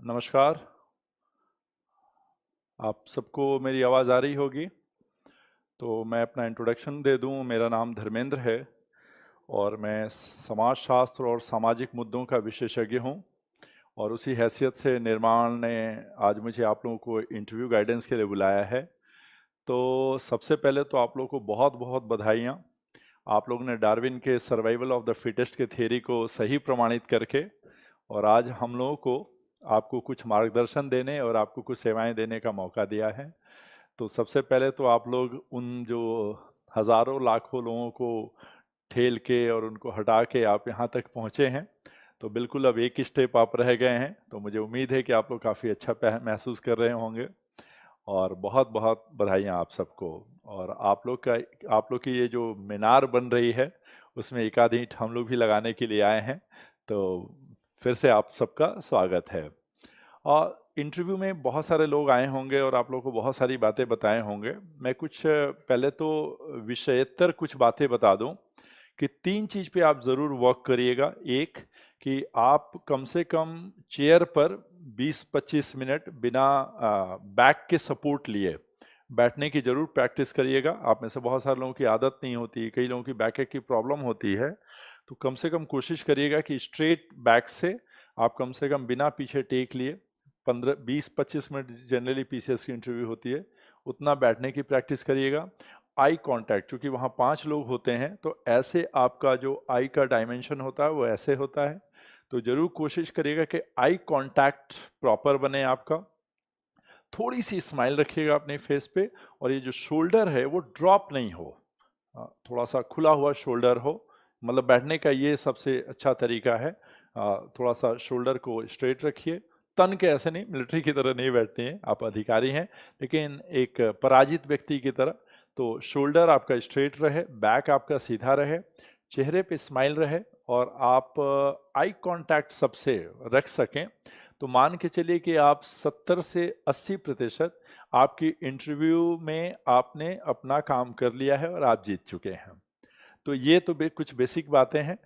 नमस्कार। आप सबको मेरी आवाज़ आ रही होगी। तो मैं अपना इंट्रोडक्शन दे दूं। मेरा नाम धर्मेंद्र है और मैं समाजशास्त्र और सामाजिक मुद्दों का विशेषज्ञ हूं। और उसी हैसियत से निर्माण ने आज मुझे आप लोगों को इंटरव्यू गाइडेंस के लिए बुलाया है। तो सबसे पहले तो आप लोगों को बहुत बहुत बधाइयाँ। आप लोगों ने डार्विन के सर्वाइवल ऑफ द फिटेस्ट के थियरी को सही प्रमाणित करके और आज हम लोगों को आपको कुछ मार्गदर्शन देने और आपको कुछ सेवाएं देने का मौका दिया है। तो सबसे पहले तो आप लोग उन जो हज़ारों लाखों लोगों को ठेल के और उनको हटा के आप यहाँ तक पहुँचे हैं। तो बिल्कुल अब एक ही स्टेप आप रह गए हैं। तो मुझे उम्मीद है कि आप लोग काफ़ी अच्छा महसूस कर रहे होंगे और बहुत बहुत बधाइयाँ आप सबको। और आप लोग की ये जो मीनार बन रही है उसमें एक आध ईंट हम लोग भी लगाने के लिए आए हैं। तो फिर से आप सबका स्वागत है। और इंटरव्यू में बहुत सारे लोग आए होंगे और आप लोगों को बहुत सारी बातें बताए होंगे। मैं कुछ पहले तो विषयेतर कुछ बातें बता दूं कि 3 चीज़ पे आप ज़रूर वर्क करिएगा। एक, कि आप कम से कम चेयर पर 20-25 मिनट बिना बैक के सपोर्ट लिए बैठने की ज़रूर प्रैक्टिस करिएगा। आप में से बहुत सारे लोगों की आदत नहीं होती, कई लोगों की बैक की प्रॉब्लम होती है। तो कम से कम कोशिश करिएगा कि स्ट्रेट बैक से आप कम से कम बिना पीछे टेक लिए 15-20-25 मिनट जनरली पीसीएस की इंटरव्यू होती है, उतना बैठने की प्रैक्टिस करिएगा। आई कांटेक्ट, क्योंकि वहाँ 5 लोग होते हैं तो ऐसे आपका जो आई का डायमेंशन होता है वो ऐसे होता है। तो जरूर कोशिश करिएगा कि आई कांटेक्ट प्रॉपर बने आपका। थोड़ी सी स्माइल रखिएगा अपने फेस पे और ये जो शोल्डर है वो ड्रॉप नहीं हो, थोड़ा सा खुला हुआ शोल्डर हो। मतलब बैठने का ये सबसे अच्छा तरीका है। थोड़ा सा शोल्डर को स्ट्रेट रखिए, तन के ऐसे नहीं, मिलिट्री की तरह नहीं बैठते हैं, आप अधिकारी हैं लेकिन एक पराजित व्यक्ति की तरह। तो शोल्डर आपका स्ट्रेट रहे, बैक आपका सीधा रहे, चेहरे पे स्माइल रहे और आप आई कांटेक्ट सबसे रख सकें। तो मान के चलिए कि आप 70 से 80% आपकी इंटरव्यू में आपने अपना काम कर लिया है और आप जीत चुके हैं। तो ये तो कुछ बेसिक बातें हैं।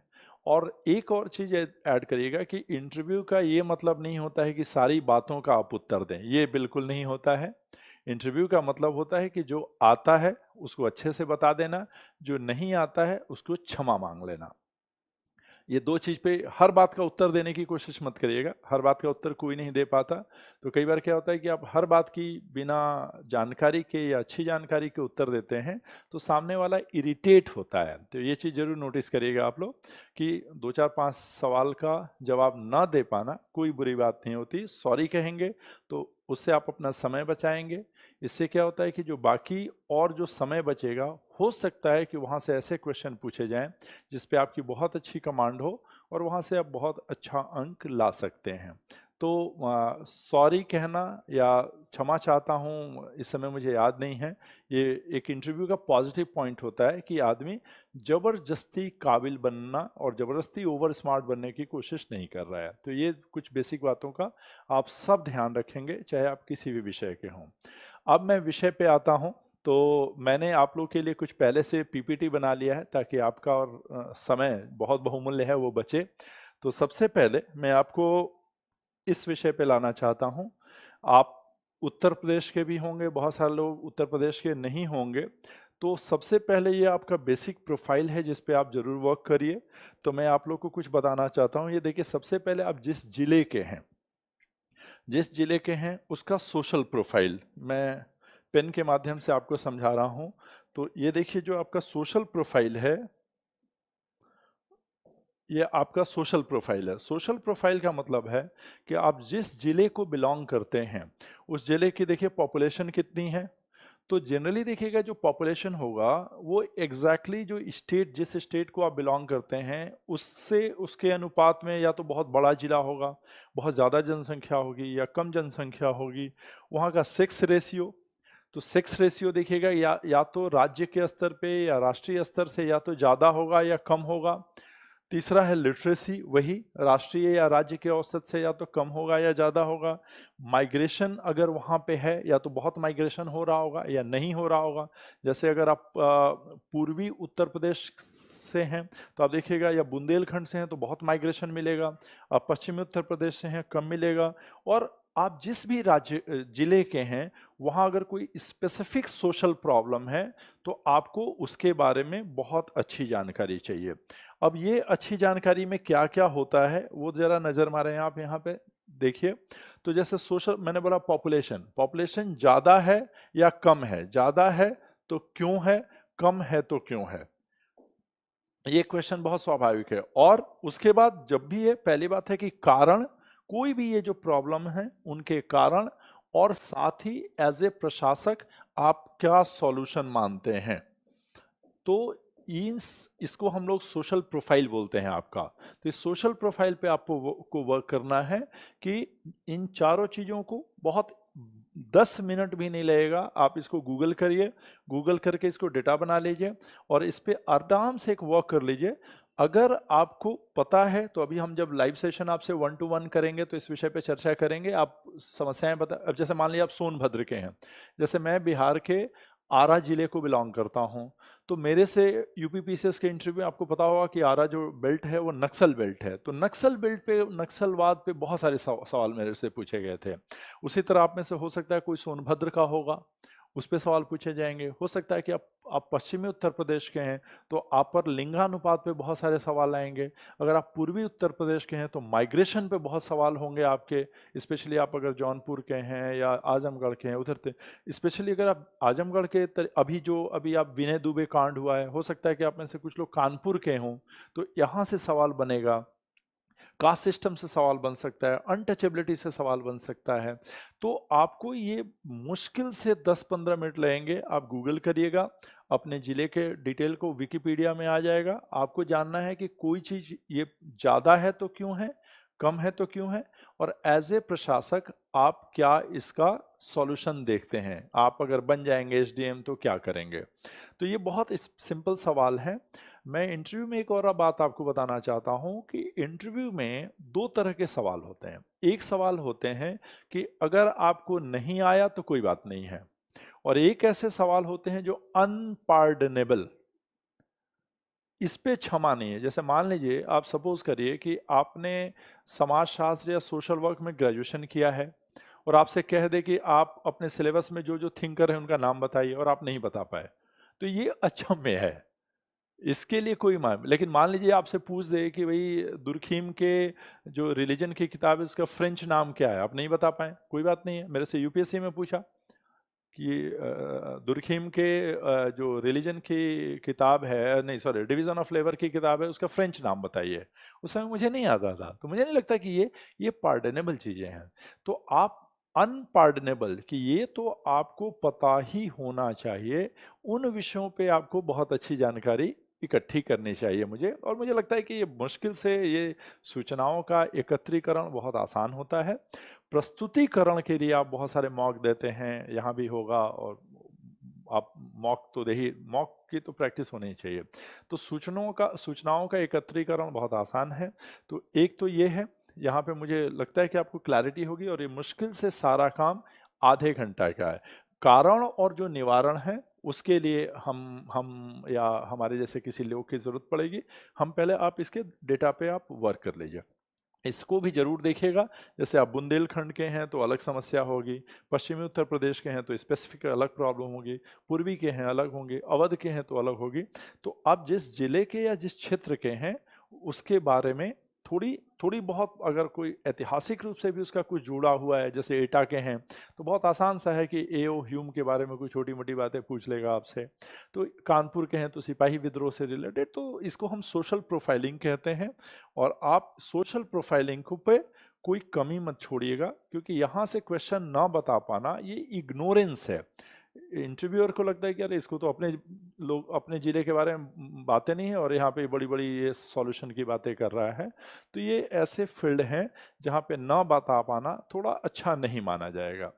और एक और चीज़ ऐड करिएगा कि इंटरव्यू का ये मतलब नहीं होता है कि सारी बातों का आप उत्तर दें, ये बिल्कुल नहीं होता है। इंटरव्यू का मतलब होता है कि जो आता है उसको अच्छे से बता देना, जो नहीं आता है उसको क्षमा मांग लेना। ये 2 चीज़ पे हर बात का उत्तर देने की कोशिश मत करिएगा, हर बात का उत्तर कोई नहीं दे पाता। तो कई बार क्या होता है कि आप हर बात की बिना जानकारी के या अच्छी जानकारी के उत्तर देते हैं, तो सामने वाला इरिटेट होता है। तो ये चीज़ ज़रूर नोटिस करिएगा आप लोग कि 2-4-5 सवाल का जवाब ना दे पाना कोई बुरी बात नहीं होती। सॉरी कहेंगे तो उससे आप अपना समय बचाएँगे। इससे क्या होता है कि जो बाकी और जो समय बचेगा, हो सकता है कि वहाँ से ऐसे क्वेश्चन पूछे जाएँ जिस पे आपकी बहुत अच्छी कमांड हो और वहाँ से आप बहुत अच्छा अंक ला सकते हैं। तो सॉरी कहना या क्षमा चाहता हूँ इस समय मुझे याद नहीं है, ये एक इंटरव्यू का पॉजिटिव पॉइंट होता है कि आदमी ज़बरदस्ती काबिल बनना और ज़बरदस्ती ओवर स्मार्ट बनने की कोशिश नहीं कर रहा है। तो ये कुछ बेसिक बातों का आप सब ध्यान रखेंगे, चाहे आप किसी भी विषय के हों। अब मैं विषय पे आता हूँ। तो मैंने आप लोग के लिए कुछ पहले से पीपीटी बना लिया है ताकि आपका और समय बहुत बहुमूल्य है वो बचे। तो सबसे पहले मैं आपको इस विषय पे लाना चाहता हूँ। आप उत्तर प्रदेश के भी होंगे, बहुत सारे लोग उत्तर प्रदेश के नहीं होंगे। तो सबसे पहले ये आपका बेसिक प्रोफाइल है जिस पे आप ज़रूर वर्क करिए। तो मैं आप लोग को कुछ बताना चाहता हूँ। ये देखिए, सबसे पहले आप जिस जिले के हैं उसका सोशल प्रोफाइल मैं पेन के माध्यम से आपको समझा रहा हूं। तो ये देखिए, जो आपका सोशल प्रोफाइल है, ये आपका सोशल प्रोफाइल है। सोशल प्रोफाइल का मतलब है कि आप जिस जिले को बिलोंग करते हैं उस जिले की देखिए पॉपुलेशन कितनी है। तो जनरली देखिएगा जो पॉपुलेशन होगा वो एग्जैक्टली जो स्टेट, जिस स्टेट को आप बिलोंग करते हैं उससे उसके अनुपात में या तो बहुत बड़ा जिला होगा, बहुत ज़्यादा जनसंख्या होगी, या कम जनसंख्या होगी। वहाँ का सेक्स रेशियो, तो सेक्स रेशियो देखिएगा या तो राज्य के स्तर पे या राष्ट्रीय स्तर से या तो ज़्यादा होगा या कम होगा। तीसरा है लिटरेसी, वही राष्ट्रीय या राज्य के औसत से या तो कम होगा या ज़्यादा होगा। माइग्रेशन अगर वहाँ पे है या तो बहुत माइग्रेशन हो रहा होगा या नहीं हो रहा होगा। जैसे अगर आप पूर्वी उत्तर प्रदेश से हैं तो आप देखिएगा, या बुंदेलखंड से हैं तो बहुत माइग्रेशन मिलेगा, आप पश्चिमी उत्तर प्रदेश से हैं कम मिलेगा, और आप जिस भी राज्य जिले के हैं वहाँ अगर कोई स्पेसिफिक सोशल प्रॉब्लम है तो आपको उसके बारे में बहुत अच्छी जानकारी चाहिए। अब ये अच्छी जानकारी में क्या क्या होता है वो जरा नज़र मारें आप यहाँ पे देखिए। तो जैसे सोशल, मैंने बोला पॉपुलेशन, पॉपुलेशन ज़्यादा है या कम है, ज़्यादा है तो क्यों है, कम है तो क्यों है, ये क्वेश्चन बहुत स्वाभाविक है। और उसके बाद जब भी ये, पहली बात है कि कारण, कोई भी ये जो प्रॉब्लम है उनके कारण, और साथ ही एज ए प्रशासक आप क्या सॉल्यूशन मानते हैं। तो इसको हम लोग सोशल प्रोफाइल बोलते हैं आपका। तो इस सोशल प्रोफाइल पे आपको वर्क करना है कि इन चारों चीज़ों को बहुत 10 मिनट भी नहीं लगेगा, आप इसको गूगल करिए, गूगल करके इसको डेटा बना लीजिए और इस पे आराम से एक वर्क कर लीजिए। अगर आपको पता है तो अभी हम जब लाइव सेशन आपसे 1 to 1 करेंगे तो इस विषय पे चर्चा करेंगे, आप समस्याएं बता। अब जैसे मान लीजिए आप सोनभद्र के हैं, जैसे मैं बिहार के आरा जिले को बिलोंग करता हूँ, तो मेरे से यूपीपीसीएस के इंटरव्यू में आपको पता होगा कि आरा जो बेल्ट है वो नक्सल बेल्ट है, तो नक्सल बेल्ट पे, नक्सलवाद पे बहुत सारे सवाल मेरे से पूछे गए थे। उसी तरह आप में से हो सकता है कोई सोनभद्र का होगा, उस पे सवाल पूछे जाएंगे। हो सकता है कि आप पश्चिमी उत्तर प्रदेश के हैं तो आप पर लिंगानुपात पे बहुत सारे सवाल आएंगे। अगर आप पूर्वी उत्तर प्रदेश के हैं तो माइग्रेशन पे बहुत सवाल होंगे आपके, स्पेशली आप अगर जौनपुर के हैं या आजमगढ़ के हैं उधर से। स्पेशली अगर आप आजमगढ़ के अभी आप विनय दुबे कांड हुआ है, हो सकता है कि आप में से कुछ लोग कानपुर के हों, तो यहाँ से सवाल बनेगा, कास्ट सिस्टम से सवाल बन सकता है, अनटचेबिलिटी से सवाल बन सकता है। तो आपको ये मुश्किल से 10-15 मिनट लगेंगे, आप गूगल करिएगा, अपने ज़िले के डिटेल को विकिपीडिया में आ जाएगा। आपको जानना है कि कोई चीज़ ये ज़्यादा है तो क्यों है, कम है तो क्यों है, और एज ए प्रशासक आप क्या इसका सॉल्यूशन देखते हैं। आप अगर बन जाएंगे एसडीएम तो क्या करेंगे। तो ये बहुत सिंपल सवाल है। मैं इंटरव्यू में एक और बात आपको बताना चाहता हूँ कि इंटरव्यू में 2 तरह के सवाल होते हैं। एक सवाल होते हैं कि अगर आपको नहीं आया तो कोई बात नहीं है, और एक ऐसे सवाल होते हैं जो अनपार्डनेबल, इस पे क्षमा नहीं है। जैसे मान लीजिए आप सपोज करिए कि आपने समाजशास्त्र या सोशल वर्क में ग्रेजुएशन किया है और आपसे कह दे कि आप अपने सिलेबस में जो जो थिंकर हैं उनका नाम बताइए और आप नहीं बता पाए, तो ये अक्षम्य है, इसके लिए कोई मान। लेकिन मान लीजिए आपसे पूछ दे कि भाई दुर्खीम के जो रिलीजन की किताब है उसका फ्रेंच नाम क्या है, आप नहीं बता पाए, कोई बात नहीं है। मेरे से यूपीएससी में पूछा कि दुर्खीम के जो रिलीजन की किताब है, नहीं सॉरी, डिवीजन ऑफ लेबर की किताब है, उसका फ्रेंच नाम बताइए, उस समय मुझे नहीं आता था। तो मुझे नहीं लगता कि ये पार्डनेबल चीज़ें हैं। तो आप अनपार्डनेबल कि ये तो आपको पता ही होना चाहिए, उन विषयों पे आपको बहुत अच्छी जानकारी इकट्ठी करनी चाहिए मुझे। और मुझे लगता है कि ये मुश्किल से ये सूचनाओं का एकत्रीकरण बहुत आसान होता है। प्रस्तुतिकरण के लिए आप बहुत सारे मॉक देते हैं, यहाँ भी होगा, और आप मॉक तो ही, मॉक की तो प्रैक्टिस होनी चाहिए। तो सूचनाओं का एकत्रीकरण बहुत आसान है। तो एक तो ये है, यहाँ पे मुझे लगता है कि आपको क्लैरिटी होगी, और ये मुश्किल से सारा काम आधे घंटा का है। कारण और जो निवारण है उसके लिए हम या हमारे जैसे किसी लोग की जरूरत पड़ेगी। हम पहले, आप इसके डेटा पे आप वर्क कर लीजिए, इसको भी जरूर देखिएगा। जैसे आप बुंदेलखंड के हैं तो अलग समस्या होगी, पश्चिमी उत्तर प्रदेश के हैं तो स्पेसिफिक अलग प्रॉब्लम होगी, पूर्वी के हैं अलग होंगे, अवध के हैं तो अलग होगी। तो आप जिस जिले के या जिस क्षेत्र के हैं उसके बारे में थोड़ी थोड़ी बहुत, अगर कोई ऐतिहासिक रूप से भी उसका कुछ जुड़ा हुआ है, जैसे एटा के हैं तो बहुत आसान सा है कि एओ ह्यूम के बारे में कोई छोटी मोटी बातें पूछ लेगा आपसे। तो कानपुर के हैं तो सिपाही विद्रोह से रिलेटेड, तो इसको हम सोशल प्रोफाइलिंग कहते हैं। और आप सोशल प्रोफाइलिंग को पे कोई कमी मत छोड़िएगा, क्योंकि यहाँ से क्वेश्चन ना बता पाना ये इग्नोरेंस है। इंटरव्यूअर को लगता है कि अरे इसको तो अपने लोग अपने ज़िले के बारे में बातें नहीं है और यहाँ पे बड़ी बड़ी ये सॉल्यूशन की बातें कर रहा है। तो ये ऐसे फील्ड हैं जहाँ पे ना बता पाना थोड़ा अच्छा नहीं माना जाएगा।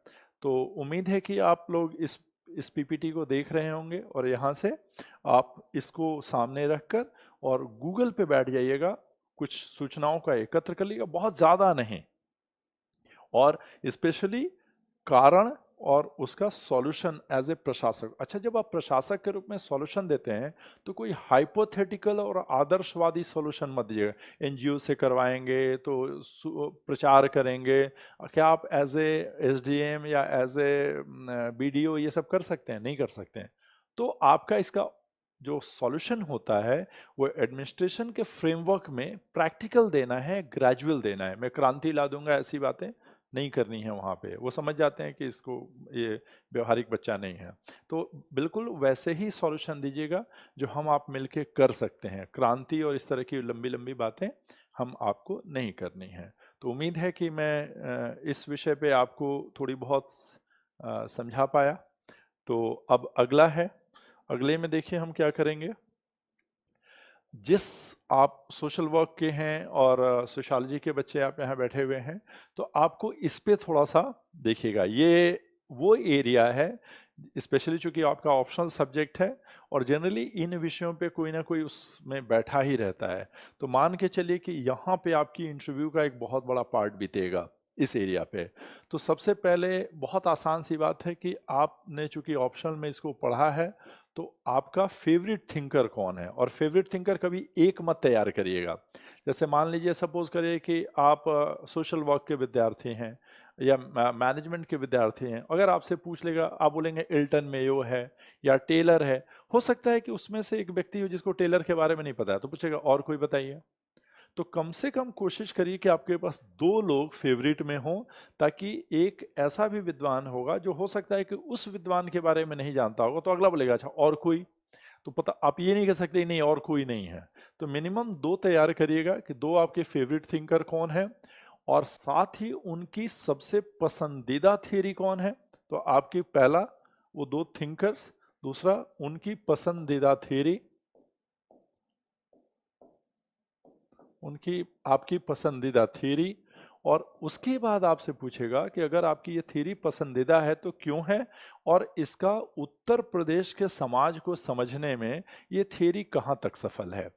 तो उम्मीद है कि आप लोग इस पीपीटी को देख रहे होंगे, और यहाँ से आप इसको सामने रखकर और गूगल पे बैठ जाइएगा, कुछ सूचनाओं का एकत्र कर लीजिएगा, बहुत ज़्यादा नहीं, और स्पेशली कारण और उसका सॉल्यूशन एज ए प्रशासक। अच्छा, जब आप प्रशासक के रूप में सॉल्यूशन देते हैं तो कोई हाइपोथेटिकल और आदर्शवादी सॉल्यूशन मत दीजिएगा, एनजीओ से करवाएंगे तो प्रचार करेंगे। क्या आप एज ए एसडीएम या एज ए बीडीओ ये सब कर सकते हैं? नहीं कर सकते हैं। तो आपका इसका जो सॉल्यूशन होता है वो एडमिनिस्ट्रेशन के फ्रेमवर्क में प्रैक्टिकल देना है, ग्रेजुअल देना है। मैं क्रांति ला दूंगा ऐसी बातें नहीं करनी है वहाँ पे, वो समझ जाते हैं कि इसको ये व्यवहारिक बच्चा नहीं है। तो बिल्कुल वैसे ही सॉल्यूशन दीजिएगा जो हम आप मिलके कर सकते हैं। क्रांति और इस तरह की लंबी लंबी बातें हम आपको नहीं करनी है। तो उम्मीद है कि मैं इस विषय पे आपको थोड़ी बहुत समझा पाया। तो अब अगला है, अगले में देखिए हम क्या करेंगे। जिस आप सोशल वर्क के हैं और सोशियोलॉजी के बच्चे आप यहाँ बैठे हुए हैं, तो आपको इस पे थोड़ा सा देखिएगा। ये वो एरिया है, स्पेशली चूंकि आपका ऑप्शनल सब्जेक्ट है और जनरली इन विषयों पे कोई ना कोई उसमें बैठा ही रहता है। तो मान के चलिए कि यहाँ पे आपकी इंटरव्यू का एक बहुत बड़ा पार्ट बीतेगा इस एरिया पे। तो सबसे पहले बहुत आसान सी बात है कि आपने चूंकि ऑप्शनल में इसको पढ़ा है, तो आपका फेवरेट थिंकर कौन है। और फेवरेट थिंकर कभी एक मत तैयार करिएगा। जैसे मान लीजिए, सपोज करिए कि आप सोशल वर्क के विद्यार्थी हैं या मैनेजमेंट के विद्यार्थी हैं। अगर आपसे पूछ लेगा, आप बोलेंगे एल्टन मेयो है या टेलर है। हो सकता है कि उसमें से एक व्यक्ति हो जिसको टेलर के बारे में नहीं पता है, तो पूछेगा और कोई बताइए। तो कम से कम कोशिश करिए कि आपके पास 2 लोग फेवरेट में हों, ताकि एक ऐसा भी विद्वान होगा जो हो सकता है कि उस विद्वान के बारे में नहीं जानता होगा, तो अगला बोलेगा अच्छा और कोई। तो पता, आप ये नहीं कह सकते नहीं और कोई नहीं है। तो मिनिमम 2 तैयार करिएगा कि 2 आपके फेवरेट थिंकर कौन है और साथ ही उनकी सबसे पसंदीदा थ्योरी कौन है। तो आपकी पहला वो 2 थिंकर्स, दूसरा उनकी पसंदीदा थ्योरी, उनकी आपकी पसंदीदा थ्योरी। और उसके बाद आपसे पूछेगा कि अगर आपकी ये थ्योरी पसंदीदा है तो क्यों है, और इसका उत्तर प्रदेश के समाज को समझने में ये थ्योरी कहाँ तक सफल है।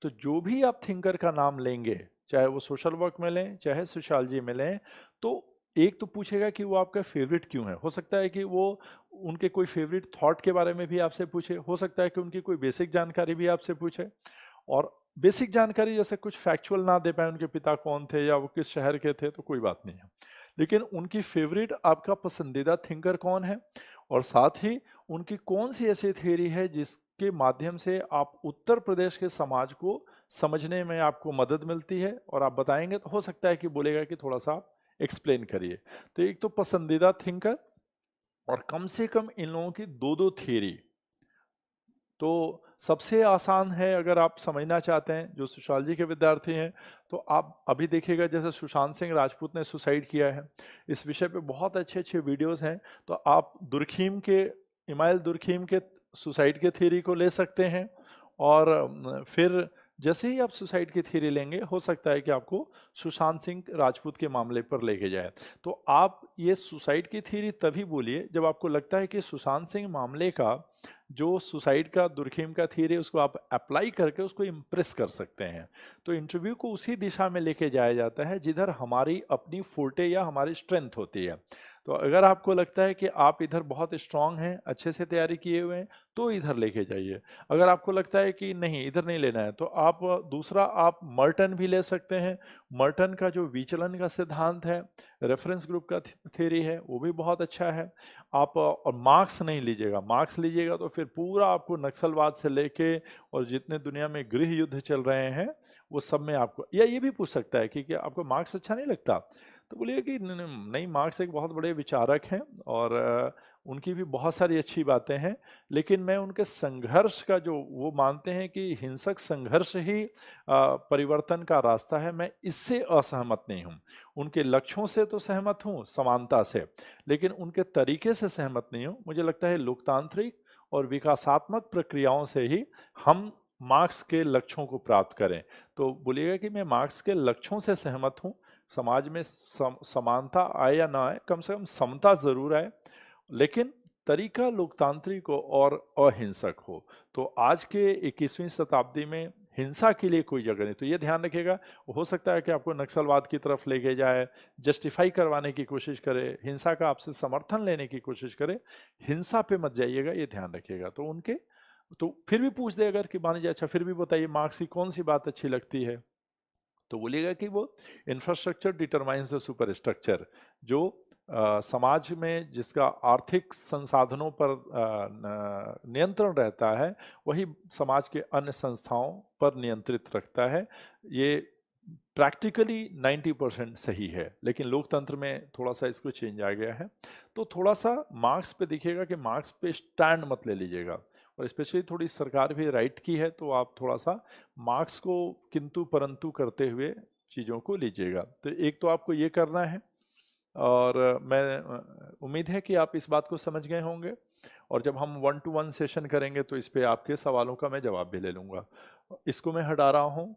तो जो भी आप थिंकर का नाम लेंगे, चाहे वो सोशल वर्क में लें चाहे सोशियोलॉजी में लें, तो एक तो पूछेगा कि वो आपका फेवरेट क्यों है। हो सकता है कि वो उनके कोई फेवरेट थॉट के बारे में भी आपसे पूछे, हो सकता है कि उनकी कोई बेसिक जानकारी भी आपसे पूछे। और बेसिक जानकारी जैसे कुछ फैक्चुअल ना दे पाए, उनके पिता कौन थे या वो किस शहर के थे, तो कोई बात नहीं है। लेकिन उनकी फेवरेट, आपका पसंदीदा थिंकर कौन है, और साथ ही उनकी कौन सी ऐसी थ्योरी है जिसके माध्यम से आप उत्तर प्रदेश के समाज को समझने में आपको मदद मिलती है। और आप बताएंगे तो हो सकता है कि बोलेगा कि थोड़ा सा आप एक्सप्लेन करिए। तो एक तो पसंदीदा थिंकर, और कम से कम इन लोगों की 2-2 थ्योरी। तो सबसे आसान है, अगर आप समझना चाहते हैं जो सोशियोलॉजी के विद्यार्थी हैं, तो आप अभी देखिएगा जैसे सुशांत सिंह राजपूत ने सुसाइड किया है, इस विषय पे बहुत अच्छे अच्छे वीडियोस हैं। तो आप दुर्खीम के, इमाइल दुर्खीम के सुसाइड के थ्योरी को ले सकते हैं। और फिर जैसे ही आप सुसाइड की थ्योरी लेंगे, हो सकता है कि आपको सुशांत सिंह राजपूत के मामले पर लेके जाए। तो आप ये सुसाइड की थ्योरी तभी बोलिए जब आपको लगता है कि सुशांत सिंह मामले का जो सुसाइड का, दुर्खीम का थ्योरी, उसको आप अप्लाई करके उसको इम्प्रेस कर सकते हैं। तो इंटरव्यू को उसी दिशा में लेके जाया जाता है जिधर हमारी अपनी फोर्टे या हमारी स्ट्रेंथ होती है। तो अगर आपको लगता है कि आप इधर बहुत स्ट्रांग हैं, अच्छे से तैयारी किए हुए हैं, तो इधर लेके जाइए। अगर आपको लगता है कि नहीं इधर नहीं लेना है, तो आप दूसरा, आप मर्टन भी ले सकते हैं। मर्टन का जो विचलन का सिद्धांत है, रेफरेंस ग्रुप का थ्योरी है, वो भी बहुत अच्छा है। आप और मार्क्स नहीं लीजिएगा, मार्क्स लीजिएगा तो फिर पूरा आपको नक्सलवाद से लेके और जितने दुनिया में गृह युद्ध चल रहे हैं वो सब में आपको, या ये भी पूछ सकता है कि क्या आपको मार्क्स अच्छा नहीं लगता, तो बोलिए कि नहीं, मार्क्स एक बहुत बड़े विचारक हैं और उनकी भी बहुत सारी अच्छी बातें हैं, लेकिन मैं उनके संघर्ष का, जो वो मानते हैं कि हिंसक संघर्ष ही परिवर्तन का रास्ता है, मैं इससे असहमत नहीं हूँ। उनके लक्ष्यों से तो सहमत हूँ, समानता से, लेकिन उनके तरीके से सहमत नहीं हूँ। मुझे लगता है लोकतांत्रिक और विकासात्मक प्रक्रियाओं से ही हम मार्क्स के लक्ष्यों को प्राप्त करें। तो बोलिएगा कि मैं मार्क्स के लक्ष्यों से सहमत हूँ, समाज में समानता आए या ना आए, कम से कम समता जरूर आए, लेकिन तरीका लोकतांत्रिक हो और अहिंसक हो। तो आज के 21वीं शताब्दी में हिंसा के लिए कोई जगह नहीं। तो ये ध्यान रखिएगा, हो सकता है कि आपको नक्सलवाद की तरफ लेके जाए, जस्टिफाई करवाने की कोशिश करे, हिंसा का आपसे समर्थन लेने की कोशिश करे, हिंसा पे मत जाइएगा, ये ध्यान रखिएगा। तो उनके तो फिर भी पूछ दे अगर कि मान लीजिए अच्छा फिर भी बताइए मार्क्स की कौन सी बात अच्छी लगती है, तो बोलिएगा कि वो infrastructure determines the super structure, जो समाज में जिसका आर्थिक संसाधनों पर नियंत्रण रहता है वही समाज के अन्य संस्थाओं पर नियंत्रित रखता है। ये प्रैक्टिकली 90% सही है, लेकिन लोकतंत्र में थोड़ा सा इसको चेंज आ गया है। तो थोड़ा सा मार्क्स पे दिखेगा कि मार्क्स पे स्टैंड मत ले लीजिएगा, और स्पेशली थोड़ी सरकार भी राइट की है तो आप थोड़ा सा मार्क्स को किंतु परंतु करते हुए चीज़ों को लीजिएगा। तो एक तो आपको ये करना है, और मैं उम्मीद है कि आप इस बात को समझ गए होंगे, और जब हम 1-to-1 सेशन करेंगे तो इस पे आपके सवालों का मैं जवाब भी ले लूँगा। इसको मैं हटा रहा हूँ।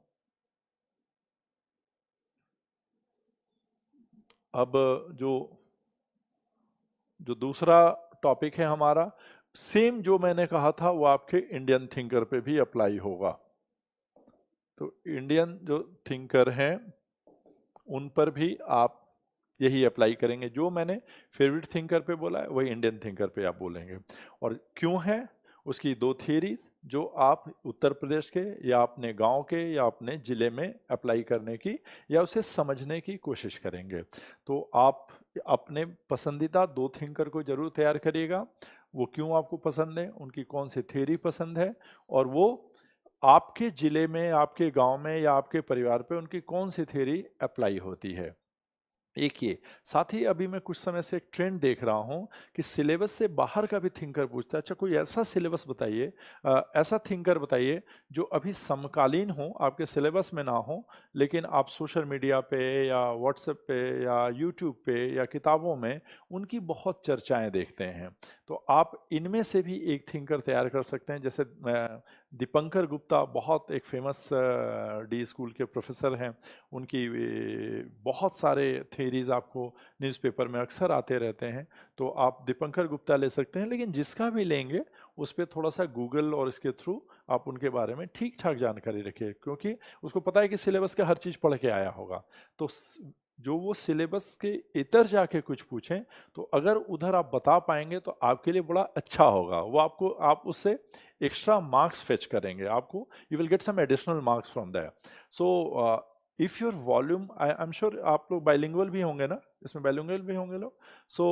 अब जो जो दूसरा टॉपिक है हमारा, सेम जो मैंने कहा था वो आपके इंडियन थिंकर पे भी अप्लाई होगा। तो इंडियन जो थिंकर हैं उन पर भी आप यही अप्लाई करेंगे, जो मैंने फेवरेट थिंकर पे बोला है वही इंडियन थिंकर पे आप बोलेंगे। और क्यों है, उसकी दो थियरीज जो आप उत्तर प्रदेश के या अपने गांव के या अपने ज़िले में अप्लाई करने की या उसे समझने की कोशिश करेंगे। तो आप अपने पसंदीदा दो थिंकर को जरूर तैयार करिएगा, वो क्यों आपको पसंद है, उनकी कौन सी थियरी पसंद है, और वो आपके ज़िले में, आपके गांव में या आपके परिवार पे उनकी कौन सी थियरी अप्लाई होती है। एक ये, साथ ही अभी मैं कुछ समय से एक ट्रेंड देख रहा हूँ कि सिलेबस से बाहर का भी थिंकर पूछता है। अच्छा कोई ऐसा सिलेबस बताइए, ऐसा थिंकर बताइए जो अभी समकालीन हो, आपके सिलेबस में ना हो, लेकिन आप सोशल मीडिया पे या व्हाट्सएप पे या यूट्यूब पे या किताबों में उनकी बहुत चर्चाएं देखते हैं। तो आप इनमें से भी एक थिंकर तैयार कर सकते हैं। जैसे दीपंकर गुप्ता बहुत एक फेमस डी स्कूल के प्रोफेसर हैं, उनकी बहुत सारे थ्योरीज आपको न्यूज़पेपर में अक्सर आते रहते हैं, तो आप दीपंकर गुप्ता ले सकते हैं। लेकिन जिसका भी लेंगे उस पर थोड़ा सा गूगल और इसके थ्रू आप उनके बारे में ठीक ठाक जानकारी रखिए, क्योंकि उसको पता है कि सिलेबस का हर चीज़ पढ़ के आया होगा। तो जो वो सिलेबस के इतर जाके कुछ पूछें तो अगर उधर आप बता पाएंगे तो आपके लिए बड़ा अच्छा होगा। वो आपको, आप उससे एक्स्ट्रा मार्क्स फेच करेंगे, आपको you will get some additional marks from that. So if your volume, I am sure आप लोग बाइलिंगुअल भी होंगे ना, इसमें बाइलिंगुअल भी होंगे लोग। So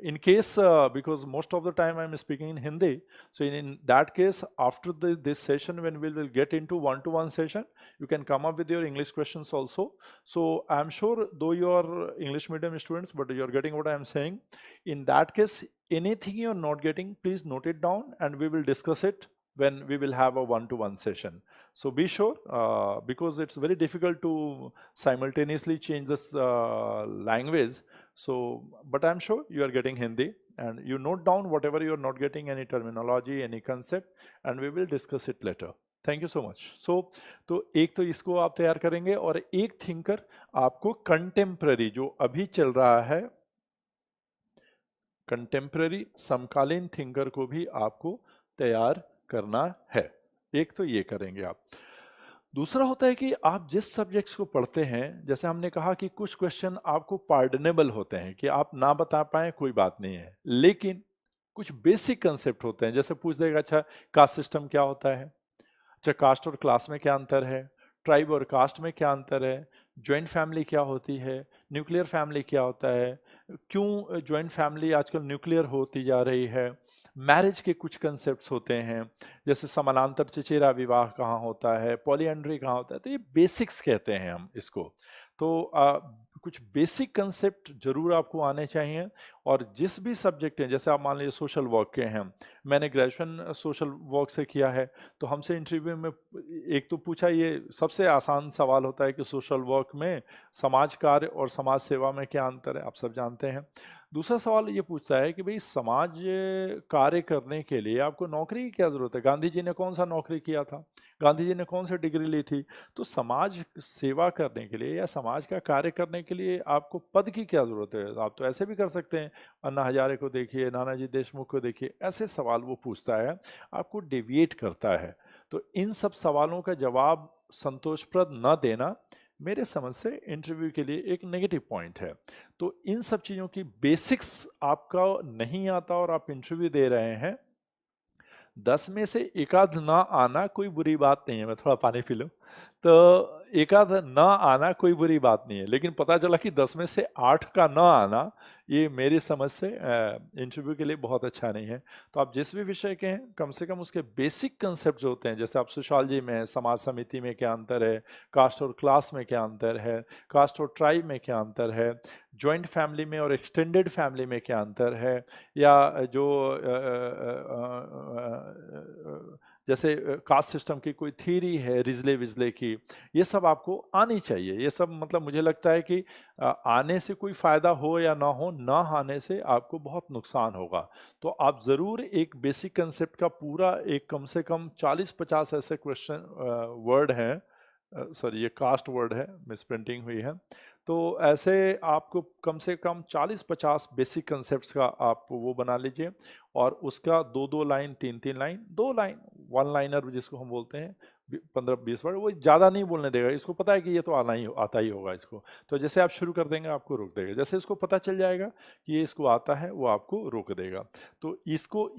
in case, because most of the time I am speaking in Hindi, so in that case after this session when we will get into one-to-one session, you can come up with your English questions also. So I am sure though you are English medium students, but you are getting what I am saying. In that case, anything you are not getting, please note it down and we will discuss it when we will have a one-to-one session. So be sure, because it's very difficult to simultaneously change this language. So but I'm sure you are getting Hindi, and you note down whatever you are not getting, any terminology, any concept, and we will discuss it later. Thank you so much. So तो एक तो इसको आप तैयार करेंगे, और एक thinker आपको कंटेम्प्ररी जो अभी चल रहा है, कंटेम्प्ररी समकालीन थिंकर को भी आपको तैयार करना है। एक तो ये करेंगे आप। दूसरा होता है कि आप जिस सब्जेक्ट्स को पढ़ते हैं, जैसे हमने कहा कि कुछ क्वेश्चन आपको पार्डनेबल होते हैं कि आप ना बता पाए कोई बात नहीं है, लेकिन कुछ बेसिक कंसेप्ट होते हैं। जैसे पूछ देगा अच्छा कास्ट सिस्टम क्या होता है, अच्छा कास्ट और क्लास में क्या अंतर है, ट्राइब और कास्ट में क्या अंतर है, जॉइंट फैमिली क्या होती है, न्यूक्लियर फैमिली क्या होता है, क्यों जॉइंट फैमिली आजकल न्यूक्लियर होती जा रही है, मैरिज के कुछ कंसेप्ट्स होते हैं, जैसे समानांतर चचेरा विवाह कहाँ होता है, पॉलीएंड्री कहाँ होता है। तो ये बेसिक्स कहते हैं हम इसको। तो कुछ बेसिक कंसेप्ट जरूर आपको आने चाहिए। और जिस भी सब्जेक्ट हैं, जैसे आप मान लीजिए सोशल वर्क के हैं, मैंने ग्रेजुएशन सोशल वर्क से किया है, तो हमसे इंटरव्यू में एक तो पूछा, ये सबसे आसान सवाल होता है कि सोशल वर्क में समाज कार्य और समाज सेवा में क्या अंतर है, आप सब जानते हैं। दूसरा सवाल ये पूछता है कि भाई समाज कार्य करने के लिए आपको नौकरी की क्या जरूरत है, गांधी जी ने कौन सा नौकरी किया था, गांधी जी ने कौन सी डिग्री ली थी। तो समाज सेवा करने के लिए या समाज का कार्य करने के लिए आपको पद की क्या जरूरत है। आप तो ऐसे भी कर सकते हैं, अन्ना हजारे को देखिए, नानाजी देशमुख को देखिए, ऐसे सवाल वो पूछता है, आपको डेविएट करता है। तो इन सब सवालों का जवाब संतोषप्रद न देना मेरे समझ से इंटरव्यू के लिए एक नेगेटिव पॉइंट है। तो इन सब चीज़ों की बेसिक्स आपका नहीं आता और आप इंटरव्यू दे रहे हैं, 10 में से एकाध ना आना कोई बुरी बात नहीं है। मैं थोड़ा पानी पी लूँ। तो एकाध ना आना कोई बुरी बात नहीं है, लेकिन पता चला कि 10 में से 8 का ना आना, ये मेरी समझ से इंटरव्यू के लिए बहुत अच्छा नहीं है। तो आप जिस भी विषय के हैं, कम से कम उसके बेसिक कंसेप्ट जो होते हैं, जैसे आप सोशियोलॉजी में, समाज समिति में क्या अंतर है, कास्ट और क्लास में क्या अंतर है, कास्ट और ट्राइब में क्या अंतर है, जॉइंट फैमिली में और एक्सटेंडेड फैमिली में क्या अंतर है, या जो जैसे कास्ट सिस्टम की कोई थ्योरी है रिजले विजले की, ये सब आपको आनी चाहिए। ये सब मतलब मुझे लगता है कि आने से कोई फ़ायदा हो या ना हो, ना आने से आपको बहुत नुकसान होगा। तो आप ज़रूर एक बेसिक कंसेप्ट का पूरा एक कम से कम 40-50 ऐसे क्वेश्चन वर्ड हैं, सॉरी ये कास्ट वर्ड है, मिसप्रिंटिंग हुई है। तो ऐसे आपको कम से कम 40-50 बेसिक कंसेप्ट्स का आप वो बना लीजिए, और उसका 2-2 line, 3-3 line, 2 line, one liner जिसको हम बोलते हैं, 15-20 वर्ड, वो ज़्यादा नहीं बोलने देगा। इसको पता है कि ये तो आता ही होगा इसको। तो जैसे आप शुरू कर देंगे आपको रोक देगा, जैसे इसको पता चल जाएगा कि ये इसको आता है, वो आपको रोक देगा। तो इसको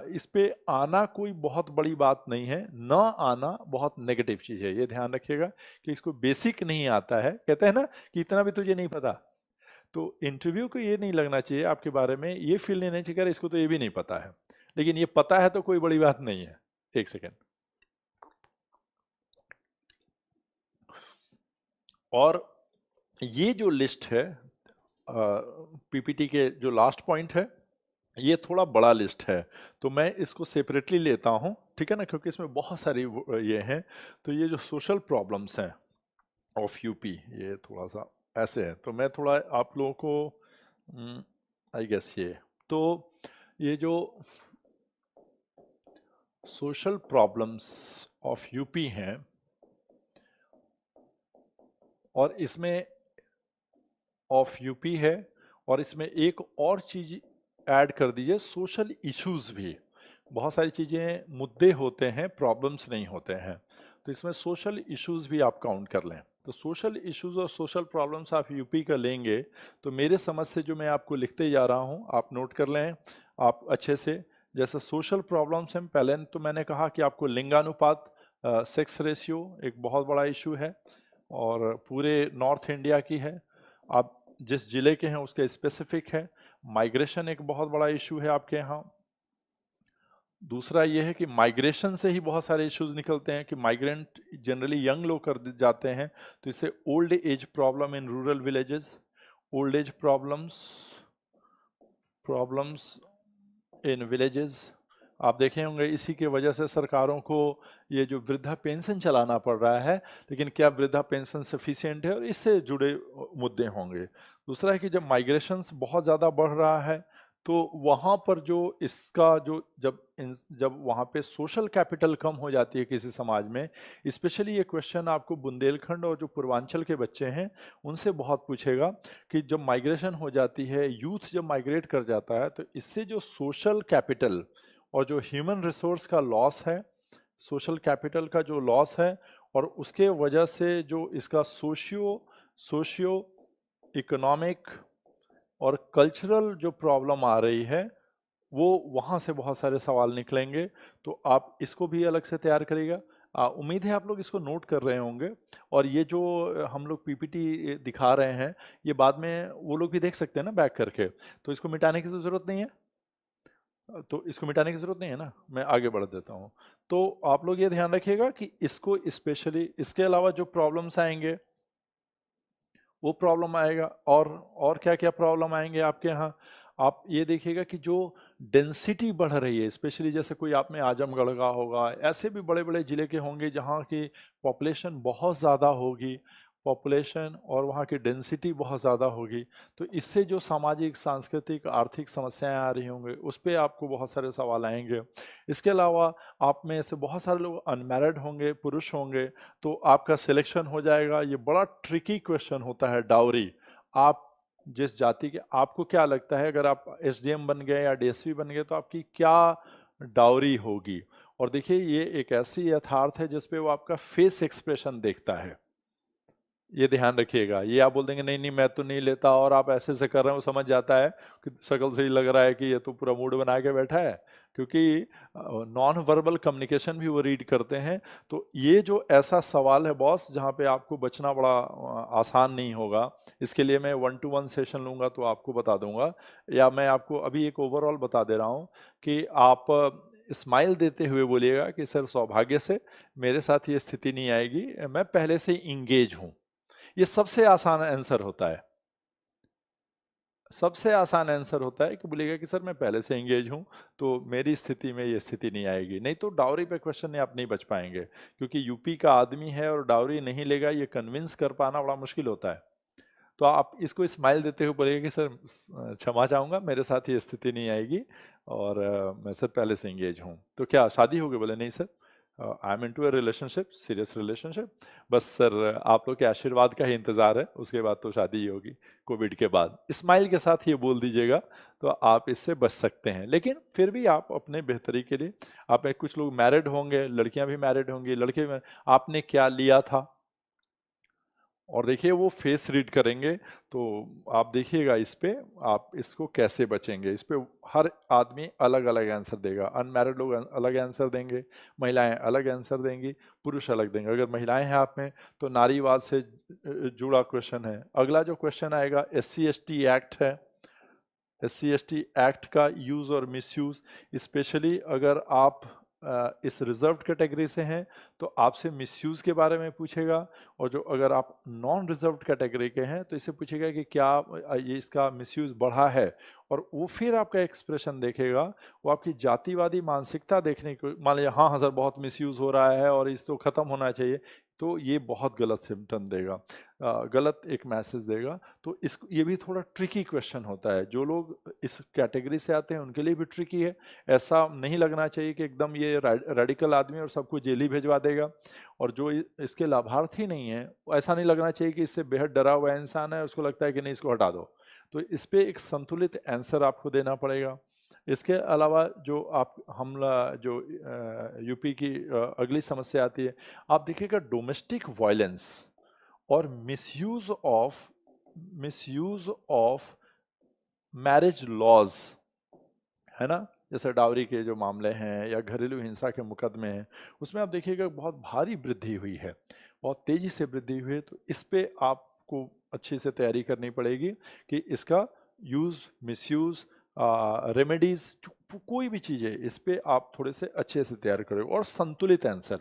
इस पे आना कोई बहुत बड़ी बात नहीं है, ना आना बहुत नेगेटिव चीज़ है। ये ध्यान रखिएगा कि इसको बेसिक नहीं आता है। कहते हैं ना कि इतना भी तुझे नहीं पता। तो इंटरव्यू को ये नहीं लगना चाहिए आपके बारे में, ये फील नहीं चाहिए कि इसको तो ये भी नहीं पता है, लेकिन ये पता है तो कोई बड़ी बात नहीं है। एक सेकेंड। और ये जो लिस्ट है पीपीटी के जो लास्ट पॉइंट है, ये थोड़ा बड़ा लिस्ट है, तो मैं इसको सेपरेटली लेता हूँ, ठीक है ना, क्योंकि इसमें बहुत सारी ये हैं। तो ये जो सोशल प्रॉब्लम्स हैं ऑफ यूपी, ये थोड़ा सा ऐसे है, तो मैं थोड़ा आप लोगों को आई गेस तो ये जो सोशल प्रॉब्लम्स ऑफ यूपी हैं, और इसमें ऑफ यूपी है, और इसमें एक और चीज़ ऐड कर दीजिए, सोशल इश्यूज भी। बहुत सारी चीज़ें मुद्दे होते हैं, प्रॉब्लम्स नहीं होते हैं, तो इसमें सोशल इश्यूज भी आप काउंट कर लें। तो सोशल इश्यूज और सोशल प्रॉब्लम्स आप यूपी का लेंगे, तो मेरे समझ से जो मैं आपको लिखते जा रहा हूँ आप नोट कर लें आप अच्छे से। जैसे सोशल प्रॉब्लम्स हैं, पहले तो मैंने कहा कि आपको लिंगानुपात, सेक्स रेशियो एक बहुत बड़ा इशू है, और पूरे नॉर्थ इंडिया की है, आप जिस जिले के हैं उसके स्पेसिफिक है। माइग्रेशन एक बहुत बड़ा इशू है आपके यहाँ। दूसरा ये है कि माइग्रेशन से ही बहुत सारे इश्यूज निकलते हैं कि माइग्रेंट जनरली यंग लोग कर जाते हैं, तो इससे old age problem in rural villages, old age problems in villages आप देखे होंगे। इसी के वजह से सरकारों को ये जो वृद्धा पेंशन चलाना पड़ रहा है, लेकिन क्या वृद्धा पेंशन सफिशिएंट है, और इससे जुड़े मुद्दे होंगे। दूसरा है कि जब माइग्रेशंस बहुत ज़्यादा बढ़ रहा है, तो वहाँ पर जो इसका जो जब वहाँ पे सोशल कैपिटल कम हो जाती है किसी समाज में, स्पेशली ये क्वेश्चन आपको बुंदेलखंड और जो पूर्वांचल के बच्चे हैं उनसे बहुत पूछेगा कि जब माइग्रेशन हो जाती है, यूथ जब माइग्रेट कर जाता है, तो इससे जो सोशल कैपिटल और जो ह्यूमन रिसोर्स का लॉस है, सोशल कैपिटल का जो लॉस है, और उसके वजह से जो इसका सोशियो इकोनॉमिक और कल्चरल जो प्रॉब्लम आ रही है, वो वहाँ से बहुत सारे सवाल निकलेंगे। तो आप इसको भी अलग से तैयार करिएगा। उम्मीद है आप लोग इसको नोट कर रहे होंगे, और ये जो हम लोग पीपीटी दिखा रहे हैं, ये बाद में वो लोग भी देख सकते हैं ना बैक करके, तो इसको मिटाने की तो ज़रूरत नहीं है। तो इसको मिटाने की ज़रूरत नहीं है ना, मैं आगे बढ़ देता हूँ। तो आप लोग ये ध्यान रखिएगा कि इसको स्पेशली, इसके अलावा जो प्रॉब्लम्स आएंगे वो प्रॉब्लम आएगा, और क्या क्या प्रॉब्लम आएंगे आपके यहाँ। आप ये देखिएगा कि जो डेंसिटी बढ़ रही है, स्पेशली जैसे कोई आप में आजमगढ़ का होगा, ऐसे भी बड़े बड़े ज़िले के होंगे जहाँ की पॉपुलेशन बहुत ज़्यादा होगी, पॉपुलेशन और वहाँ की डेंसिटी बहुत ज़्यादा होगी, तो इससे जो सामाजिक, सांस्कृतिक, आर्थिक समस्याएं आ रही होंगे, उस पर आपको बहुत सारे सवाल आएंगे। इसके अलावा आप में से बहुत सारे लोग अनमैरिड होंगे, पुरुष होंगे, तो आपका सिलेक्शन हो जाएगा। ये बड़ा ट्रिकी क्वेश्चन होता है, डाउरी। आप जिस जाति के, आपको क्या लगता है अगर आप एसडीएम बन गए या डीएसपी बन गए तो आपकी क्या डाउरी होगी, और देखिए ये एक ऐसी यथार्थ है जिसपे वो आपका फेस एक्सप्रेशन देखता है, ये ध्यान रखिएगा। ये आप बोल देंगे नहीं नहीं मैं तो नहीं लेता और आप ऐसे से कर रहे हो, समझ जाता है कि शक्ल से ही लग रहा है कि ये तो पूरा मूड बना के बैठा है, क्योंकि नॉन वर्बल कम्युनिकेशन भी वो रीड करते हैं। तो ये जो ऐसा सवाल है बॉस जहाँ पे आपको बचना बड़ा आसान नहीं होगा, इसके लिए मैं 1-to-1 सेशन लूँगा तो आपको बता दूंगा, या मैं आपको अभी एक ओवरऑल बता दे रहा हूँ कि आप स्माइल देते हुए बोलिएगा कि सर सौभाग्य से मेरे साथ ये स्थिति नहीं आएगी, मैं पहले से ही इंगेज हूँ। ये सबसे आसान आंसर होता है, सबसे आसान आंसर होता है कि बोलेगा कि सर मैं पहले से एंगेज हूं तो मेरी स्थिति में ये स्थिति नहीं आएगी। नहीं तो डाउरी पे क्वेश्चन में आप नहीं बच पाएंगे, क्योंकि यूपी का आदमी है और डाउरी नहीं लेगा, ये कन्विंस कर पाना बड़ा मुश्किल होता है। तो आप इसको स्माइल देते हुए बोलेगा कि सर क्षमा चाहूँगा मेरे साथ ये स्थिति नहीं आएगी और मैं सर पहले से एंगेज हूँ। तो क्या शादी हो गई? बोले नहीं sir, I am into a relationship, serious relationship, बस सर आप लोग के आशीर्वाद का ही इंतज़ार है, उसके बाद तो शादी ही होगी कोविड के बाद। स्माइल के साथ ये बोल दीजिएगा तो आप इससे बच सकते हैं। लेकिन फिर भी आप अपने बेहतरी के लिए, आप में कुछ लोग मैरिड होंगे, लड़कियां भी मैरिड होंगी, लड़के में आपने क्या लिया था, और देखिए वो फेस रीड करेंगे तो आप देखिएगा इस पे आप इसको कैसे बचेंगे। इस पे हर आदमी अलग अलग आंसर देगा, अनमैरिड लोग अलग आंसर देंगे, महिलाएं अलग आंसर देंगी, पुरुष अलग देंगे। अगर महिलाएं हैं आप में तो नारीवाद से जुड़ा क्वेश्चन है। अगला जो क्वेश्चन आएगा SC/ST एक्ट है, SC/ST एक्ट का यूज़ और मिसयूज़, स्पेशली अगर आप इस रिजर्व्ड कैटेगरी से हैं तो आपसे मिसयूज़ के बारे में पूछेगा, और जो अगर आप नॉन रिजर्व्ड कैटेगरी के हैं तो इससे पूछेगा कि क्या ये इसका मिसयूज़ बढ़ा है, और वो फिर आपका एक्सप्रेशन देखेगा। वो आपकी जातिवादी मानसिकता देखने को, मान लीजिए हाँ हाँ सर बहुत मिसयूज़ हो रहा है और इस तो ख़त्म होना चाहिए, तो ये बहुत गलत सिम्टम देगा, गलत एक मैसेज देगा। तो इस ये भी थोड़ा ट्रिकी क्वेश्चन होता है, जो लोग इस कैटेगरी से आते हैं उनके लिए भी ट्रिकी है। ऐसा नहीं लगना चाहिए कि एकदम ये रेडिकल आदमी और सबको जेल ही भिजवा देगा, और जो इसके लाभार्थी नहीं है ऐसा नहीं लगना चाहिए कि इससे बेहद डरा हुआ इंसान है, उसको लगता है कि नहीं इसको हटा दो। तो इस पे एक संतुलित आंसर आपको देना पड़ेगा। इसके अलावा जो आप हमला जो यूपी की अगली समस्या आती है, आप देखिएगा डोमेस्टिक वायलेंस और मिसयूज ऑफ मैरिज लॉज, है ना, जैसे डावरी के जो मामले हैं या घरेलू हिंसा के मुकदमे हैं, उसमें आप देखिएगा बहुत भारी वृद्धि हुई है, बहुत तेजी से वृद्धि हुई है। तो इस पे आपको अच्छी से तैयारी करनी पड़ेगी कि इसका यूज़, मिसयूज़, रेमेडीज, कोई भी चीज़ है इस पे आप थोड़े से अच्छे से तैयार करें, और संतुलित आंसर।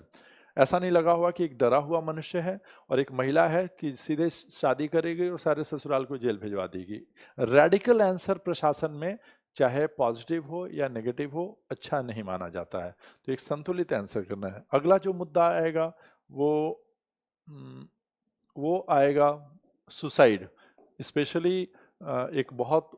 ऐसा नहीं लगा हुआ कि एक डरा हुआ मनुष्य है और एक महिला है कि सीधे शादी करेगी और सारे ससुराल को जेल भिजवा देगी। रेडिकल आंसर प्रशासन में चाहे पॉजिटिव हो या नेगेटिव हो अच्छा नहीं माना जाता है। तो एक संतुलित आंसर करना है। अगला जो मुद्दा आएगा वो आएगा सुसाइड। स्पेशली एक बहुत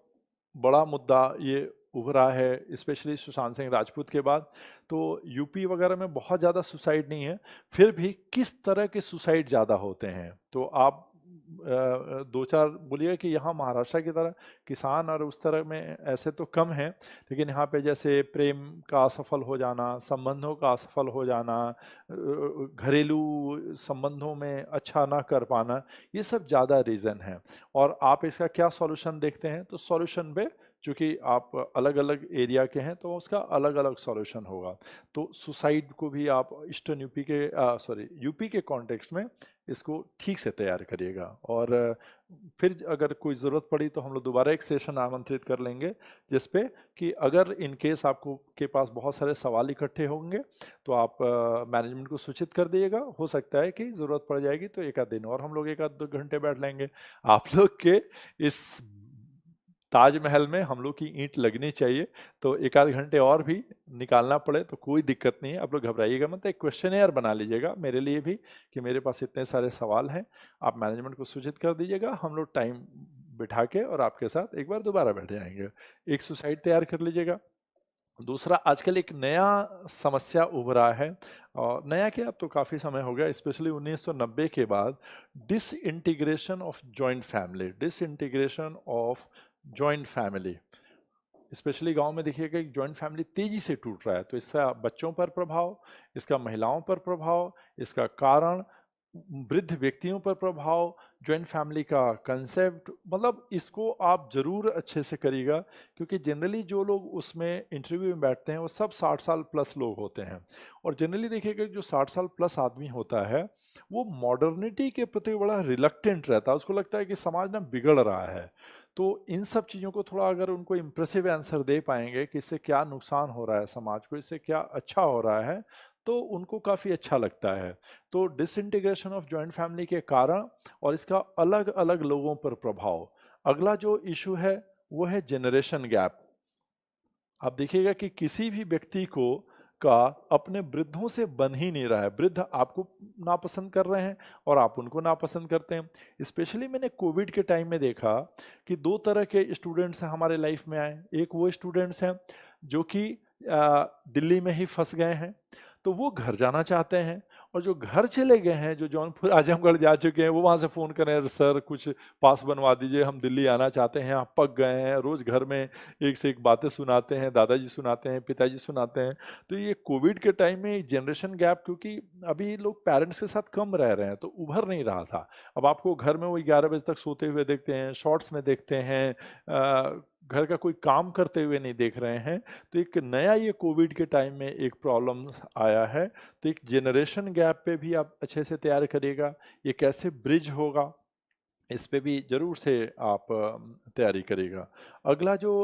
बड़ा मुद्दा ये उभरा है, स्पेशली सुशांत सिंह राजपूत के बाद। तो यूपी वगैरह में बहुत ज़्यादा सुसाइड नहीं है, फिर भी किस तरह के सुसाइड ज़्यादा होते हैं तो आप दो चार बोलिए कि यहाँ महाराष्ट्र की तरह किसान और उस तरह में ऐसे तो कम हैं, लेकिन यहाँ पे जैसे प्रेम का असफल हो जाना, संबंधों का असफल हो जाना, घरेलू संबंधों में अच्छा ना कर पाना, ये सब ज़्यादा रीज़न है। और आप इसका क्या सॉल्यूशन देखते हैं? तो सॉल्यूशन पे चूँकि आप अलग अलग एरिया के हैं तो उसका अलग अलग सॉल्यूशन होगा। तो सुसाइड को भी आप ईस्टर्न यूपी के यूपी के कॉन्टेक्स्ट में इसको ठीक से तैयार करिएगा। और फिर अगर कोई ज़रूरत पड़ी तो हम लोग दोबारा एक सेशन आमंत्रित कर लेंगे, जिस पे कि अगर इन केस आपको के पास बहुत सारे सवाल इकट्ठे होंगे तो आप मैनेजमेंट को सूचित कर दीजिएगा। हो सकता है कि ज़रूरत पड़ जाएगी तो एक आध दिन और हम लोग एक आध 2 घंटे बैठ लेंगे। आप लोग के इस ताजमहल में हम लोग की ईंट लगनी चाहिए, तो एक आध घंटे और भी निकालना पड़े तो कोई दिक्कत नहीं है। आप लोग घबराइएगा मत, एक क्वेश्चनेयर बना लीजिएगा मेरे लिए भी कि मेरे पास इतने सारे सवाल हैं, आप मैनेजमेंट को सूचित कर दीजिएगा, हम लोग टाइम बिठा के और आपके साथ एक बार दोबारा बैठ जाएंगे। एक सुसाइड तैयार कर लीजिएगा। दूसरा, आजकल एक नया समस्या उभरा है, और नया क्या, अब तो काफ़ी समय हो गया, स्पेशली 1990 के बाद, disintegration of joint family. Specially गांव में देखिएगा एक जॉइंट फैमिली तेजी से टूट रहा है, तो इसका बच्चों पर प्रभाव, इसका महिलाओं पर प्रभाव, इसका कारण वृद्ध व्यक्तियों पर प्रभाव, जॉइंट फैमिली का कंसेप्ट, मतलब इसको आप जरूर अच्छे से करिएगा, क्योंकि जनरली जो लोग उसमें इंटरव्यू में बैठते हैं वो सब 60 साल प्लस लोग होते हैं। और जनरली देखिएगा जो 60 साल प्लस आदमी होता है वो मॉडर्निटी के प्रति बड़ा रिलक्टेंट रहता है, उसको लगता है कि समाज ना बिगड़ रहा है। तो इन सब चीज़ों को थोड़ा अगर उनको इम्प्रेसिव आंसर दे पाएंगे कि इससे क्या नुकसान हो रहा है समाज को, इससे क्या अच्छा हो रहा है, तो उनको काफ़ी अच्छा लगता है। तो डिसइंटीग्रेशन ऑफ जॉइंट फैमिली के कारण और इसका अलग अलग लोगों पर प्रभाव। अगला जो इशू है वो है जनरेशन गैप। आप देखिएगा कि किसी भी व्यक्ति को का अपने वृद्धों से बन ही नहीं रहा है, वृद्ध आपको नापसंद कर रहे हैं और आप उनको नापसंद करते हैं। स्पेशली मैंने कोविड के टाइम में देखा कि दो तरह के स्टूडेंट्स हैं हमारे लाइफ में आए। एक वो स्टूडेंट्स हैं जो कि दिल्ली में ही फंस गए हैं, तो वो घर जाना चाहते हैं, और जो घर चले गए हैं, जो जौनपुर आजमगढ़ जा चुके हैं, वो वहाँ से फ़ोन करें, सर कुछ पास बनवा दीजिए, हम दिल्ली आना चाहते हैं, आप पक गए हैं, रोज़ घर में एक से एक बातें सुनाते हैं, दादाजी सुनाते हैं, पिताजी सुनाते हैं। तो ये कोविड के टाइम में जनरेशन गैप, क्योंकि अभी लोग पेरेंट्स के साथ कम रह रहे हैं तो उभर नहीं रहा था। अब आपको घर में वो 11 बजे तक सोते हुए देखते हैं, शॉर्ट्स में देखते हैं, घर का कोई काम करते हुए नहीं देख रहे हैं। तो एक नया ये कोविड के टाइम में एक प्रॉब्लम आया है, तो एक जनरेशन गैप पे भी आप अच्छे से तैयार करिएगा, ये कैसे ब्रिज होगा इस पे भी जरूर से आप तैयारी करिएगा। अगला जो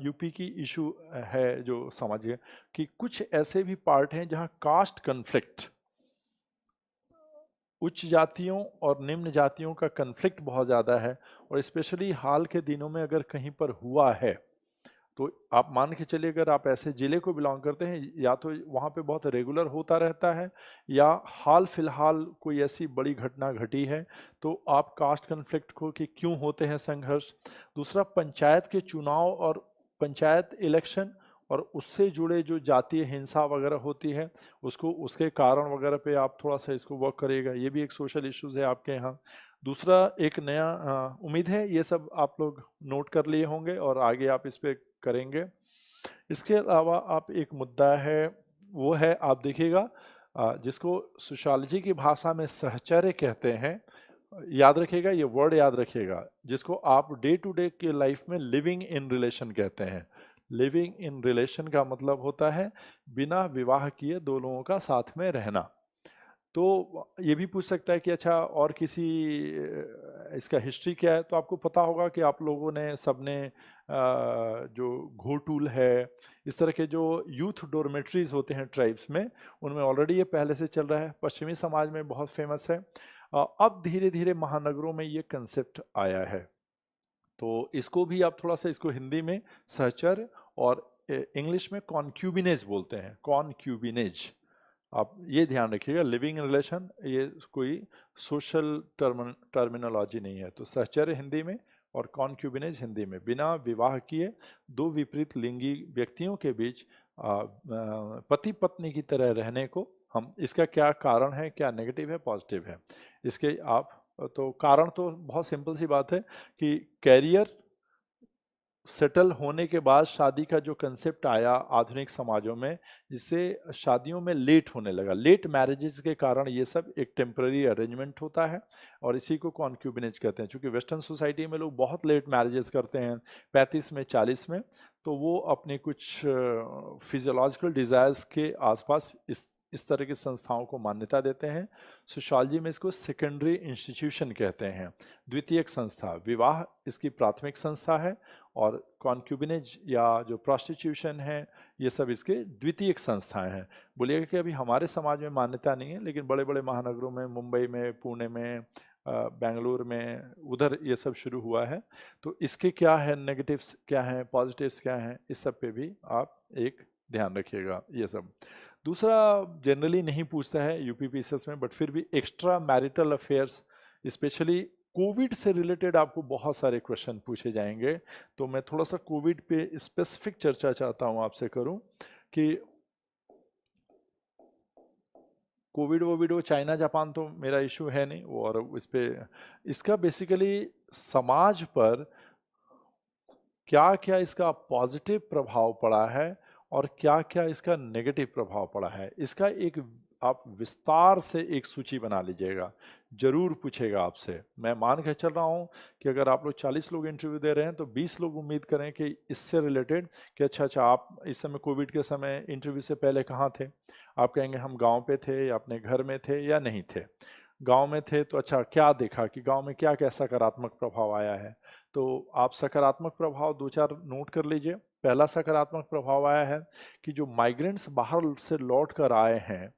यूपी की इशू है जो समझिए कि कुछ ऐसे भी पार्ट हैं जहां कास्ट कन्फ्लिक्ट, उच्च जातियों और निम्न जातियों का कन्फ्लिक्ट बहुत ज़्यादा है, और स्पेशली हाल के दिनों में अगर कहीं पर हुआ है तो आप मान के चलिए अगर आप ऐसे ज़िले को बिलोंग करते हैं, या तो वहाँ पे बहुत रेगुलर होता रहता है, या हाल फिलहाल कोई ऐसी बड़ी घटना घटी है, तो आप कास्ट कन्फ्लिक्ट को कि क्यों होते हैं संघर्ष। दूसरा, पंचायत के चुनाव और पंचायत इलेक्शन और उससे जुड़े जो जातीय हिंसा वगैरह होती है, उसको उसके कारण वगैरह पे आप थोड़ा सा इसको वर्क करिएगा, ये भी एक सोशल इश्यूज है आपके यहाँ। दूसरा, एक नया उम्मीद है ये सब आप लोग नोट कर लिए होंगे और आगे आप इस पे करेंगे। इसके अलावा आप एक मुद्दा है वो है, आप देखिएगा जिसको सोशियोलॉजी की भाषा में सहचर्य कहते हैं, याद रखिएगा ये वर्ड याद रखिएगा, जिसको आप डे टू डे के लाइफ में लिविंग इन रिलेशन कहते हैं। लिविंग इन रिलेशन का मतलब होता है बिना विवाह किए दो लोगों का साथ में रहना। तो ये भी पूछ सकता है कि अच्छा और किसी इसका हिस्ट्री क्या है, तो आपको पता होगा कि आप लोगों ने सबने जो घोटूल है, इस तरह के जो यूथ डोरमेट्रीज होते हैं ट्राइब्स में, उनमें ऑलरेडी ये पहले से चल रहा है, पश्चिमी समाज में बहुत फेमस है। अब धीरे धीरे महानगरों में ये कंसेप्ट आया है, तो इसको भी आप थोड़ा सा, इसको हिंदी में सहचर्य और इंग्लिश में कॉन्क्यूबिनेज बोलते हैं, कॉन्क्यूबिनेज। आप ये ध्यान रखिएगा, लिविंग इन रिलेशन ये कोई सोशल टर्मिनोलॉजी नहीं है। तो सहचर्य हिंदी में और कॉन्क्यूबिनेज हिंदी में, बिना विवाह किए दो विपरीत लिंगी व्यक्तियों के बीच पति पत्नी की तरह रहने को हम, इसका क्या कारण है, क्या नेगेटिव है पॉजिटिव है, इसके आप, तो कारण तो बहुत सिंपल सी बात है कि कैरियर सेटल होने के बाद शादी का जो कंसेप्ट आया आधुनिक समाजों में, जिससे शादियों में लेट होने लगा, लेट मैरिजेस के कारण ये सब एक टेम्पररी अरेंजमेंट होता है, और इसी को कॉन्क्यूबिनेज कहते हैं। चूंकि वेस्टर्न सोसाइटी में लोग बहुत लेट मैरिजेस करते हैं, 35 में 40 में, तो वो अपने कुछ फिजियोलॉजिकल डिज़ायर्स के आसपास इस तरह की संस्थाओं को मान्यता देते हैं। सोशियोलॉजी में इसको सेकेंडरी इंस्टीट्यूशन कहते हैं, द्वितीयक संस्था। विवाह इसकी प्राथमिक संस्था है, और कॉन्क्यूबिनेज या जो प्रोस्टिट्यूशन है, ये सब इसके द्वितीयक संस्थाएं हैं। बोलिएगा कि अभी हमारे समाज में मान्यता नहीं है, लेकिन बड़े बड़े महानगरों में, मुंबई में, पुणे में, बेंगलुरु में, उधर ये सब शुरू हुआ है। तो इसके क्या है नेगेटिव्स, क्या हैं पॉजिटिव्स, क्या हैं, इस सब पे भी आप एक ध्यान रखिएगा ये सब। दूसरा, जनरली नहीं पूछता है यूपीपीसीएस में, बट फिर भी extra marital affairs, specially Covid से रिलेटेड आपको बहुत सारे क्वेश्चन पूछे जाएंगे। तो मैं थोड़ा सा कोविड पे स्पेसिफिक चर्चा चाहता हूं आपसे करूं कि कोविड वोविड वो चाइना जापान तो मेरा इशू है नहीं, और इस पे इसका बेसिकली समाज पर क्या क्या इसका पॉजिटिव प्रभाव पड़ा है और क्या क्या इसका नेगेटिव प्रभाव पड़ा है, इसका एक आप विस्तार से एक सूची बना लीजिएगा। जरूर पूछेगा आपसे। मैं मान के चल रहा हूँ कि अगर आप लोग 40 लोग इंटरव्यू दे रहे हैं तो 20 लोग उम्मीद करें कि इससे रिलेटेड कि अच्छा आप इस समय कोविड के समय इंटरव्यू से पहले कहाँ थे। आप कहेंगे हम गांव पे थे या अपने घर में थे या नहीं थे। गांव में थे तो अच्छा क्या देखा कि गांव में क्या क्या सकारात्मक प्रभाव आया है। तो आप सकारात्मक प्रभाव दो चार नोट कर लीजिए। पहला सकारात्मक प्रभाव आया है कि जो माइग्रेंट्स बाहर से लौट कर आए हैं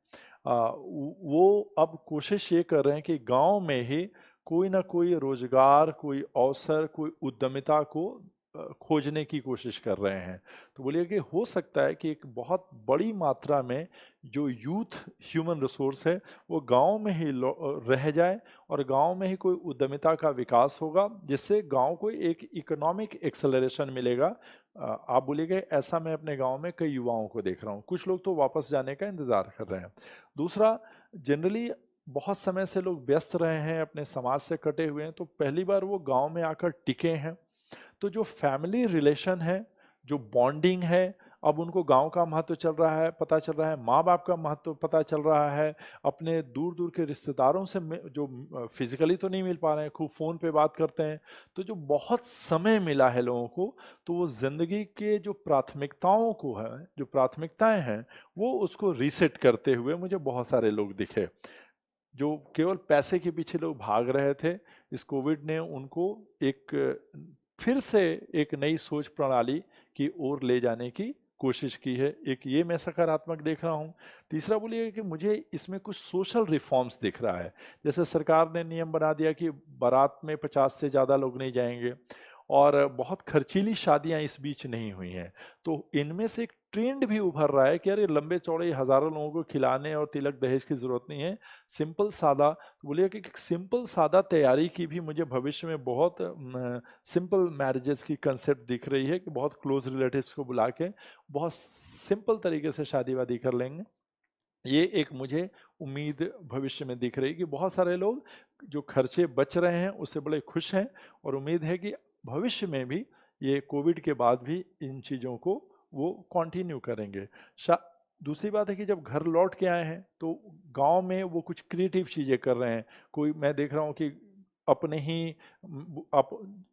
वो अब कोशिश ये कर रहे हैं कि गांव में ही कोई ना कोई रोजगार, कोई अवसर, कोई उद्यमिता को खोजने की कोशिश कर रहे हैं। तो बोलिए कि हो सकता है कि एक बहुत बड़ी मात्रा में जो यूथ ह्यूमन रिसोर्स है वो गांव में ही रह जाए और गांव में ही कोई उद्यमिता का विकास होगा, जिससे गांव को एक इकोनॉमिक एक्सेलरेशन मिलेगा। आप बोलिएगा ऐसा मैं अपने गांव में कई युवाओं को देख रहा हूँ। कुछ लोग तो वापस जाने का इंतजार कर रहे हैं। दूसरा, जनरली बहुत समय से लोग व्यस्त रहे हैं, अपने समाज से कटे हुए हैं, तो पहली बार वो गांव में आकर टिके हैं। तो जो फैमिली रिलेशन है, जो बॉन्डिंग है, अब उनको गांव का महत्व चल रहा है, पता चल रहा है, माँ बाप का महत्व पता चल रहा है, अपने दूर दूर के रिश्तेदारों से जो फिजिकली तो नहीं मिल पा रहे हैं, खूब फ़ोन पे बात करते हैं। तो जो बहुत समय मिला है लोगों को, तो वो ज़िंदगी के जो प्राथमिकताओं को है, जो प्राथमिकताएं हैं, वो उसको रीसेट करते हुए मुझे बहुत सारे लोग दिखे। जो केवल पैसे के पीछे लोग भाग रहे थे, इस कोविड ने उनको एक फिर से एक नई सोच प्रणाली की ओर ले जाने की कोशिश की है। एक ये मैं सकारात्मक देख रहा हूँ। तीसरा बोलिए कि मुझे इसमें कुछ सोशल रिफॉर्म्स दिख रहा है। जैसे सरकार ने नियम बना दिया कि बारात में 50 से ज़्यादा लोग नहीं जाएंगे और बहुत खर्चीली शादियां इस बीच नहीं हुई हैं। तो इनमें से एक ट्रेंड भी उभर रहा है कि अरे लंबे चौड़े हजारों लोगों को खिलाने और तिलक दहेज की जरूरत नहीं है, सिंपल सादा। तो बोलिए कि सिंपल सादा तैयारी की भी मुझे भविष्य में बहुत सिंपल मैरिजेस की कंसेप्ट दिख रही है कि बहुत क्लोज रिलेटिव्स को बुला के बहुत सिंपल तरीके से शादी वादी कर लेंगे। ये एक मुझे उम्मीद भविष्य में दिख रही है कि बहुत सारे लोग जो खर्चे बच रहे हैं उससे बड़े खुश हैं और उम्मीद है कि भविष्य में भी ये कोविड के बाद भी इन चीज़ों को वो कंटिन्यू करेंगे। दूसरी बात है कि जब घर लौट के आए हैं तो गांव में वो कुछ क्रिएटिव चीज़ें कर रहे हैं। कोई मैं देख रहा हूँ कि अपने ही आप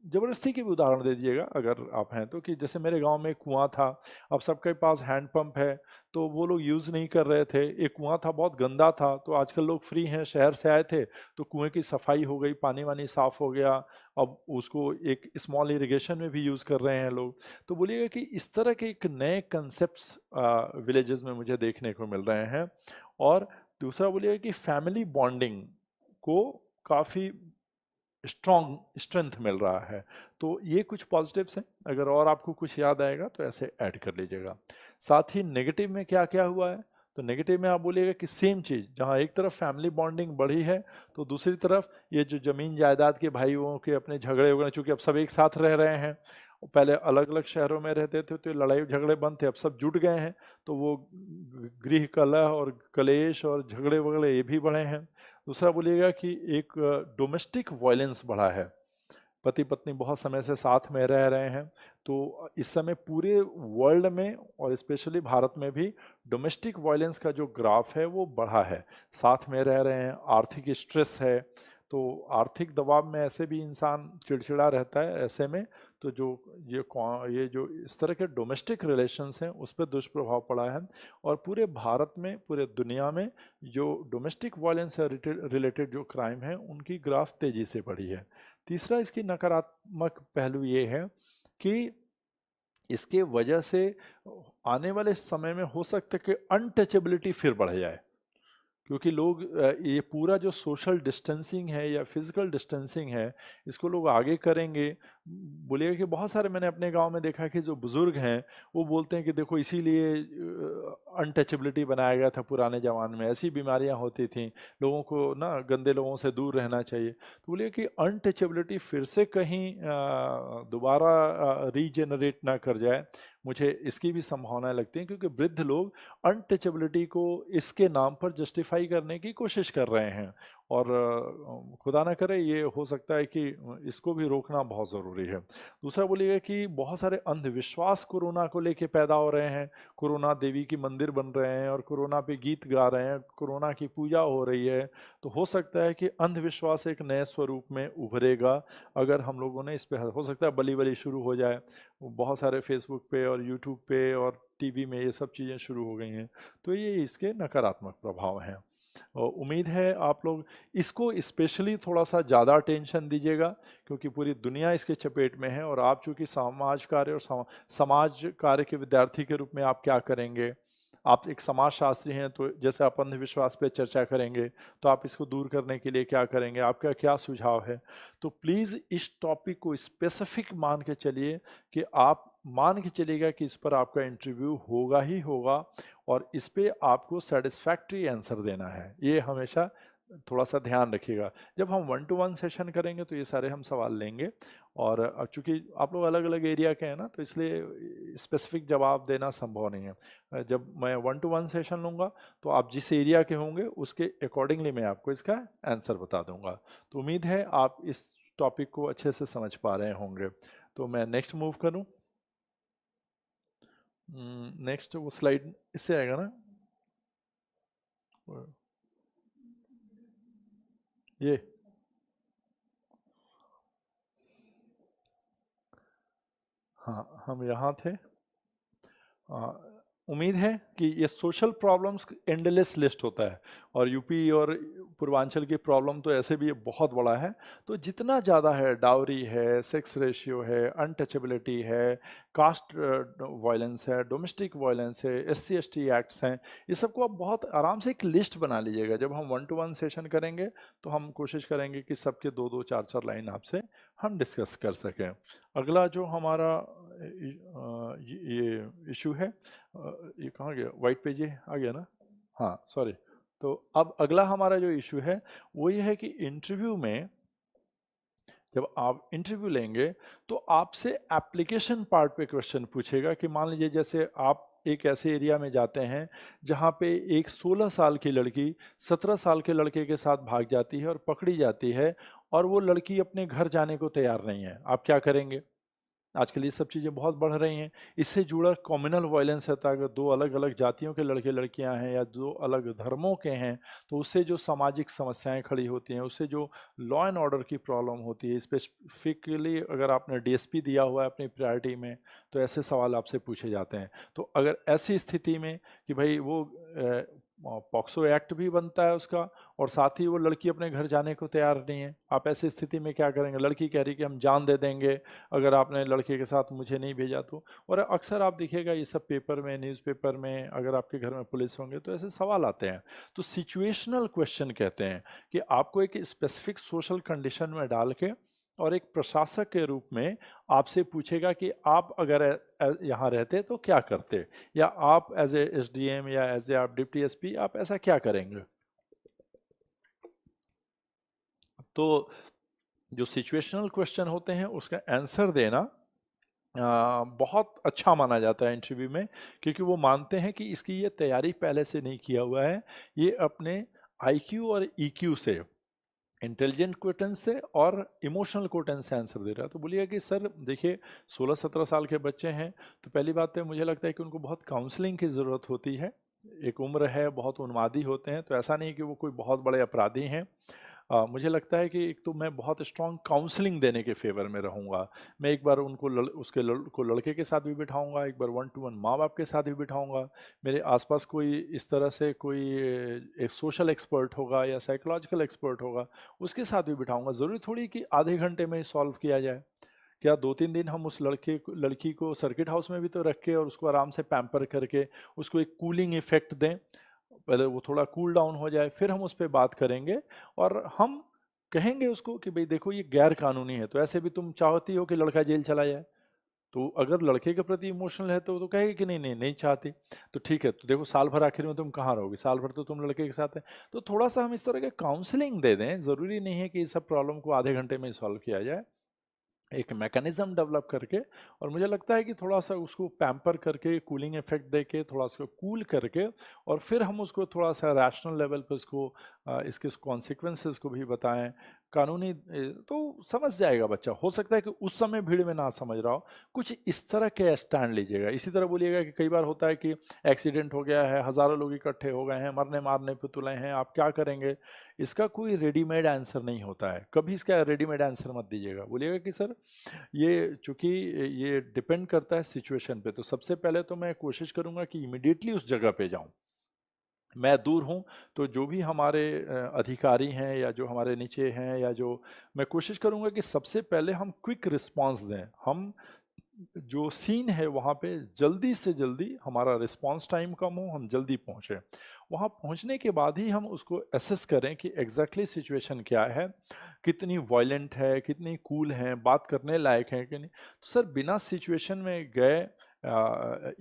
जबरदस्ती की भी उदाहरण दे दीजिएगा अगर आप हैं तो, कि जैसे मेरे गांव में कुआं था, अब सबके पास हैंडपंप है, तो वो लोग यूज़ नहीं कर रहे थे। एक कुआं था बहुत गंदा था, तो आजकल लोग फ्री हैं, शहर से आए थे तो कुएं की सफाई हो गई, पानी वानी साफ हो गया, अब उसको एक स्मॉल इरिगेशन में भी यूज़ कर रहे हैं लोग। तो बोलिएगा कि इस तरह के एक नए कंसेप्ट्स विलेजेस में मुझे देखने को मिल रहे हैं। और दूसरा बोलिएगा कि फैमिली बॉन्डिंग को काफ़ी स्ट्रेंथ मिल रहा है। तो ये कुछ पॉजिटिव्स हैं। अगर और आपको कुछ याद आएगा तो ऐसे ऐड कर लीजिएगा। साथ ही नेगेटिव में क्या क्या हुआ है, तो नेगेटिव में आप बोलिएगा कि सेम चीज़, जहाँ एक तरफ फैमिली बॉन्डिंग बढ़ी है तो दूसरी तरफ ये जो ज़मीन जायदाद के भाइयों के अपने झगड़े वगैरह, चूँकि अब सब एक साथ रह रहे हैं, पहले अलग अलग शहरों में रहते थे तो लड़ाई झगड़े बंद थे, अब सब जुट गए हैं तो वो गृह कलह और कलेश और झगड़े वगड़े ये भी बढ़े हैं। दूसरा बोलिएगा कि एक डोमेस्टिक वायलेंस बढ़ा है। पति पत्नी बहुत समय से साथ में रह रहे हैं, तो इस समय पूरे वर्ल्ड में और स्पेशली भारत में भी डोमेस्टिक वायलेंस का जो ग्राफ है वो बढ़ा है। साथ में रह रहे हैं, आर्थिक स्ट्रेस है, तो आर्थिक दबाव में ऐसे भी इंसान चिड़चिड़ा रहता है। ऐसे में तो जो ये जो इस तरह के डोमेस्टिक रिलेशंस हैं उस पर दुष्प्रभाव पड़ा है। और पूरे भारत में, पूरे दुनिया में जो डोमेस्टिक वायलेंस से रिलेटेड जो क्राइम है उनकी ग्राफ तेजी से बढ़ी है। तीसरा इसकी नकारात्मक पहलू ये है कि इसके वजह से आने वाले समय में हो सकता है कि अनटचेबिलिटी फिर बढ़ जाए, क्योंकि लोग ये पूरा जो सोशल डिस्टेंसिंग है या फिजिकल डिस्टेंसिंग है इसको लोग आगे करेंगे। बोलिएगा कि बहुत सारे मैंने अपने गांव में देखा कि जो बुजुर्ग हैं वो बोलते हैं कि देखो इसीलिए अनटचेबिलिटी बनाया गया था पुराने ज़माने में, ऐसी बीमारियां होती थी, लोगों को ना गंदे लोगों से दूर रहना चाहिए। तो बोलिए कि अनटचेबिलिटी फिर से कहीं दोबारा रीजेनरेट ना कर जाए, मुझे इसकी भी संभावनाएं लगती हैं, क्योंकि वृद्ध लोग अनटचेबिलिटी को इसके नाम पर जस्टिफाई करने की कोशिश कर रहे हैं, और खुदा ना करे ये हो सकता है कि इसको भी रोकना बहुत ज़रूरी है। दूसरा बोलिएगा कि बहुत सारे अंधविश्वास कोरोना को लेके पैदा हो रहे हैं, कोरोना देवी की मंदिर बन रहे हैं और कोरोना पे गीत गा रहे हैं, कोरोना की पूजा हो रही है। तो हो सकता है कि अंधविश्वास एक नए स्वरूप में उभरेगा अगर हम लोगों ने इस पे, हो सकता है बलि बलि शुरू हो जाए। बहुत सारे फेसबुक पे और यूट्यूब पे और टीवी में ये सब चीज़ें शुरू हो गई हैं, तो ये इसके नकारात्मक प्रभाव हैं। और उम्मीद है आप लोग इसको स्पेशली थोड़ा सा ज़्यादा अटेंशन दीजिएगा, क्योंकि पूरी दुनिया इसके चपेट में है, और आप चूँकि समाज कार्य और समाज कार्य के विद्यार्थी के रूप में आप क्या करेंगे। आप एक समाजशास्त्री हैं, तो जैसे आप अंधविश्वास पे चर्चा करेंगे, तो आप इसको दूर करने के लिए क्या करेंगे, आपका क्या सुझाव है। तो प्लीज़ इस टॉपिक को स्पेसिफिक मान के चलिए, कि आप मान के चलिएगा कि इस पर आपका इंटरव्यू होगा ही होगा, और इस पे आपको सेटिस्फैक्ट्री आंसर देना है। ये हमेशा थोड़ा सा ध्यान रखिएगा। जब हम 1 टू 1 सेशन करेंगे तो ये सारे हम सवाल लेंगे, और चूँकि आप लोग अलग-अलग एरिया के हैं ना, तो इसलिए स्पेसिफिक जवाब देना संभव नहीं है। जब मैं 1 टू 1 सेशन लूँगा, तो आप जिस एरिया के होंगे उसके अकॉर्डिंगली मैं आपको इसका आंसर बता दूँगा। तो उम्मीद है आप इस टॉपिक को अच्छे से समझ पा रहे होंगे। तो मैं नेक्स्ट मूव करूँ? नेक्स्ट वो स्लाइड इससे आएगा ना, ये। हाँ, हम यहाँ थे। उम्मीद है कि ये सोशल प्रॉब्लम्स एंडलेस लिस्ट होता है, और यूपी और पूर्वांचल की प्रॉब्लम तो ऐसे भी ये बहुत बड़ा है। तो जितना ज़्यादा है, डाउरी है, सेक्स रेशियो है, अनटचेबिलिटी है, कास्ट वायलेंस है, डोमेस्टिक वायलेंस है, SC/ST एक्ट्स हैं, ये सबको आप बहुत आराम से एक लिस्ट बना लीजिएगा। जब हम 1 टू 1 सेशन करेंगे, तो हम कोशिश करेंगे कि सबके 2-2, 4-4 लाइन आपसे हम डिस्कस कर सकें। अगला जो हमारा ये इशू है, ये कहाँ गया, वाइट पेज ये आ गया ना, हाँ सॉरी। तो अब अगला हमारा जो इशू है वो ये है कि इंटरव्यू में जब आप इंटरव्यू लेंगे, तो आपसे एप्लीकेशन पार्ट पे क्वेश्चन पूछेगा, कि मान लीजिए जैसे आप एक ऐसे एरिया में जाते हैं जहाँ पे एक 16 साल की लड़की 17 साल के लड़के के साथ भाग जाती है और पकड़ी जाती है, और वो लड़की अपने घर जाने को तैयार नहीं है, आप क्या करेंगे। आजकल ये सब चीज़ें बहुत बढ़ रही हैं। इससे जुड़ा कम्युनल वायलेंस होता है, अगर 2 अलग-अलग जातियों के लड़के-लड़कियाँ हैं या 2 अलग धर्मों के हैं, तो उससे जो सामाजिक समस्याएँ खड़ी होती हैं, उससे जो लॉ एंड ऑर्डर की प्रॉब्लम होती है, स्पेसिफिकली अगर आपने डीएसपी दिया हुआ है अपनी प्रायोरिटी में, तो ऐसे सवाल आपसे पूछे जाते हैं। तो अगर ऐसी स्थिति में कि भई वो पॉक्सो एक्ट भी बनता है उसका, और साथ ही वो लड़की अपने घर जाने को तैयार नहीं है, आप ऐसी स्थिति में क्या करेंगे। लड़की कह रही कि हम जान दे देंगे अगर आपने लड़के के साथ मुझे नहीं भेजा तो। और अक्सर आप देखिएगा ये सब पेपर में, न्यूज़पेपर में, अगर आपके घर में पुलिस होंगे तो ऐसे सवाल आते हैं। तो सिचुएशनल क्वेश्चन कहते हैं, कि आपको एक स्पेसिफिक सोशल कंडीशन में डाल के, और एक प्रशासक के रूप में आपसे पूछेगा कि आप अगर यहाँ रहते तो क्या करते, या आप एज ए SDM या एज ए आप डिप्टी SP आप ऐसा क्या करेंगे। तो जो सिचुएशनल क्वेश्चन होते हैं उसका आंसर देना बहुत अच्छा माना जाता है इंटरव्यू में, क्योंकि वो मानते हैं कि इसकी ये तैयारी पहले से नहीं किया हुआ है, ये अपने IQ और EQ से, इंटेलिजेंट क्वेश्चन से और इमोशनल क्वेश्चन से आंसर दे रहा है। तो बोलिए कि सर देखिए 16-17 साल के बच्चे हैं, तो पहली बात तो मुझे लगता है कि उनको बहुत काउंसलिंग की ज़रूरत होती है। एक उम्र है, बहुत उन्मादी होते हैं, तो ऐसा नहीं कि वो कोई बहुत बड़े अपराधी हैं। मुझे लगता है कि एक तो मैं बहुत स्ट्रॉन्ग काउंसलिंग देने के फेवर में रहूँगा। मैं एक बार उनको को लड़के के साथ भी बिठाऊँगा, एक बार 1 टू 1 माँ-बाप के साथ भी बिठाऊँगा। मेरे आस-पास कोई इस तरह से कोई एक सोशल एक्सपर्ट होगा या साइकोलॉजिकल एक्सपर्ट होगा, उसके साथ भी बिठाऊँगा। ज़रूरी थोड़ी कि आधे घंटे में ही सॉल्व किया जाए। क्या 2-3 दिन हम उस लड़की को सर्किट हाउस में भी तो रख के, और उसको आराम से पैम्पर करके उसको एक कूलिंग इफ़ेक्ट दें, पहले वो थोड़ा कूल डाउन हो जाए, फिर हम उस पे बात करेंगे, और हम कहेंगे उसको कि भाई देखो ये गैर कानूनी है, तो ऐसे भी तुम चाहती हो कि लड़का जेल चला जाए। तो अगर लड़के के प्रति इमोशनल है तो वो तो कहेगी कि नहीं नहीं नहीं चाहती। तो ठीक है, तो देखो साल भर आखिर में तुम कहाँ रहोगे, साल भर तो तुम लड़के के साथ है। तो थोड़ा सा हम इस तरह के काउंसलिंग दे दें, ज़रूरी नहीं है कि इस सब प्रॉब्लम को आधे घंटे में ही सॉल्व किया जाए। एक मैकेनिज्म डेवलप करके, और मुझे लगता है कि थोड़ा सा उसको पैम्पर करके, कूलिंग इफेक्ट देके, थोड़ा सा कूल करके, और फिर हम उसको थोड़ा सा रैशनल लेवल पे उसको इसके कॉन्सिक्वेंसेस को भी बताएं, कानूनी तो समझ जाएगा बच्चा। हो सकता है कि उस समय भीड़ में ना समझ रहा हो, कुछ इस तरह के स्टैंड लीजिएगा। इसी तरह बोलिएगा कि कई बार होता है कि एक्सीडेंट हो गया है, हज़ारों लोग इकट्ठे हो गए हैं, मरने मारने पे तुले हैं, आप क्या करेंगे। इसका कोई रेडीमेड आंसर नहीं होता है, कभी इसका रेडीमेड आंसर मत दीजिएगा। बोलिएगा कि सर ये चूंकि ये डिपेंड करता है सिचुएशन पे, तो सबसे पहले तो मैं कोशिश करूंगा कि इमिडिएटली उस जगह पे जाऊं। मैं दूर हूं तो जो भी हमारे अधिकारी हैं या जो हमारे नीचे हैं, या जो, मैं कोशिश करूंगा कि सबसे पहले हम क्विक रिस्पांस दें। हम जो सीन है वहाँ पे जल्दी से जल्दी हमारा रिस्पांस टाइम कम हो, हम जल्दी पहुँचे। वहाँ पहुँचने के बाद ही हम उसको एसेस करें कि एग्जैक्टली सिचुएशन क्या है, कितनी वायलेंट है, कितनी कूल है, बात करने लायक है कि नहीं। तो सर बिना सिचुएशन में गए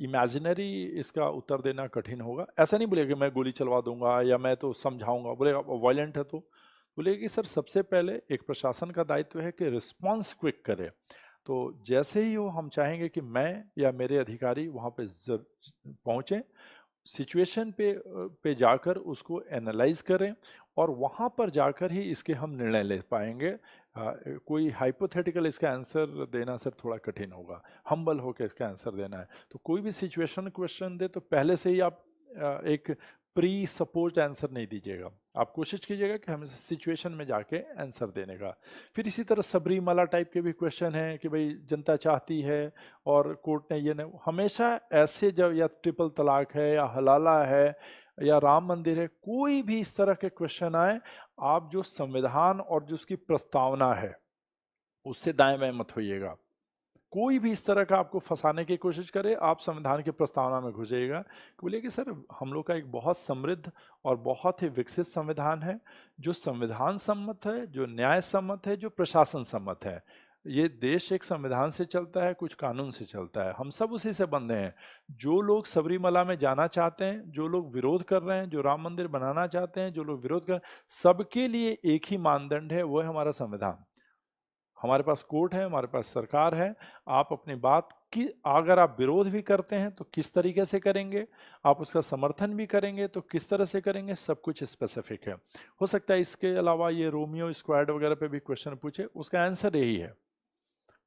इमेजिनरी इसका उत्तर देना कठिन होगा। ऐसा नहीं बोलेगा कि मैं गोली चलवा दूंगा या मैं तो समझाऊंगा, बोलेगा वायलेंट है तो बोलेगा कि सर सबसे पहले एक प्रशासन का दायित्व है कि रिस्पांस क्विक करे। तो जैसे ही हो हम चाहेंगे कि मैं या मेरे अधिकारी वहाँ पे पहुँचें, सिचुएशन पे जाकर उसको एनालाइज करें, और वहाँ पर जाकर ही इसके हम निर्णय ले पाएंगे। कोई हाइपोथेटिकल इसका आंसर देना सर थोड़ा कठिन होगा, हम्बल होकर इसका आंसर देना है। तो कोई भी सिचुएशन क्वेश्चन दे तो पहले से ही आप एक प्री सपोज्ड आंसर नहीं दीजिएगा, आप कोशिश कीजिएगा कि हमें सिचुएशन में जाके आंसर देने का। फिर इसी तरह सबरीमाला टाइप के भी क्वेश्चन हैं कि भाई जनता चाहती है और कोर्ट ने ये नहीं, हमेशा ऐसे जब, या ट्रिपल तलाक है या हलाला है या राम मंदिर है, कोई भी इस तरह के क्वेश्चन आए, आप जो संविधान और जो उसकी प्रस्तावना है उससे दाएं बाएं मत होइएगा। कोई भी इस तरह का आपको फंसाने की कोशिश करे, आप संविधान की प्रस्तावना में घुसेगा। बोलिए कि सर हम लोग का एक बहुत समृद्ध और बहुत ही विकसित संविधान है, जो संविधान सम्मत है, जो न्याय सम्मत है, जो प्रशासन सम्मत है। ये देश एक संविधान से चलता है, कुछ कानून से चलता है, हम सब उसी से बंधे हैं। जो लोग सबरीमला में जाना चाहते हैं, जो लोग विरोध कर रहे हैं, जो राम मंदिर बनाना चाहते हैं, जो लोग विरोध कर, सबके लिए एक ही मानदंड है, वो है हमारा संविधान। हमारे पास कोर्ट है, हमारे पास सरकार है। आप अपनी बात की, अगर आप विरोध भी करते हैं तो किस तरीके से करेंगे, आप उसका समर्थन भी करेंगे तो किस तरह से करेंगे, सब कुछ स्पेसिफिक है। हो सकता है इसके अलावा ये रोमियो स्क्वाड वगैरह पे भी क्वेश्चन पूछे, उसका आंसर यही है।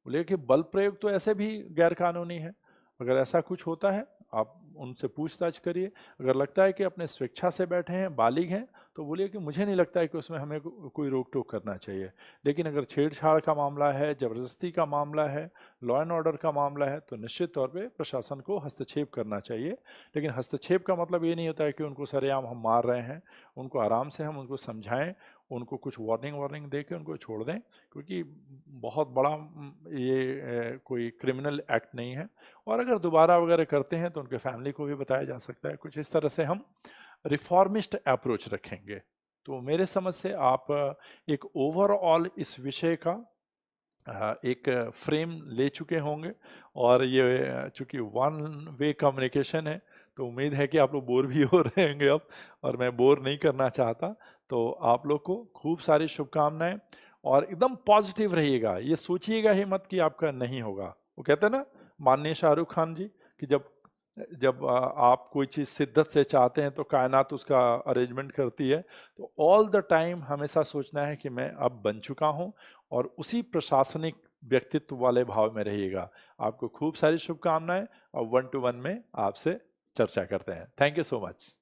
बोले कि बल प्रयोग तो ऐसे भी गैर कानूनी है, अगर ऐसा कुछ होता है आप उनसे पूछताछ करिए। अगर लगता है कि अपने स्वेच्छा से बैठे हैं, बालिग हैं, तो बोलिए कि मुझे नहीं लगता है कि उसमें हमें कोई रोक टोक करना चाहिए। लेकिन अगर छेड़छाड़ का मामला है, ज़बरदस्ती का मामला है, लॉ एंड ऑर्डर का मामला है, तो निश्चित तौर पे प्रशासन को हस्तक्षेप करना चाहिए। लेकिन हस्तक्षेप का मतलब ये नहीं होता है कि उनको सरेआम हम मार रहे हैं। उनको आराम से हम उनको समझाएं, उनको कुछ वार्निंग दे के उनको छोड़ दें, क्योंकि बहुत बड़ा ये कोई क्रिमिनल एक्ट नहीं है। और अगर दोबारा वगैरह करते हैं तो उनके फैमिली को भी बताया जा सकता है। कुछ इस तरह से हम रिफॉर्मिस्ट अप्रोच रखेंगे। तो मेरे समझ से आप एक ओवरऑल इस विषय का एक फ्रेम ले चुके होंगे। और ये चूंकि वन वे कम्युनिकेशन है, तो उम्मीद है कि आप लोग बोर भी हो रहे होंगे अब, और मैं बोर नहीं करना चाहता। तो आप लोग को खूब सारी शुभकामनाएं, और एकदम पॉजिटिव रहिएगा। ये सोचिएगा ही मत कि आपका नहीं होगा। वो कहते हैं ना माननीय शाहरुख खान जी, कि जब जब आप कोई चीज़ शिद्दत से चाहते हैं तो कायनात उसका अरेंजमेंट करती है। तो ऑल द टाइम हमेशा सोचना है कि मैं अब बन चुका हूँ, और उसी प्रशासनिक व्यक्तित्व वाले भाव में रहिएगा। आपको खूब सारी शुभकामनाएं, और 1-to-1 में आपसे चर्चा करते हैं। Thank you so much.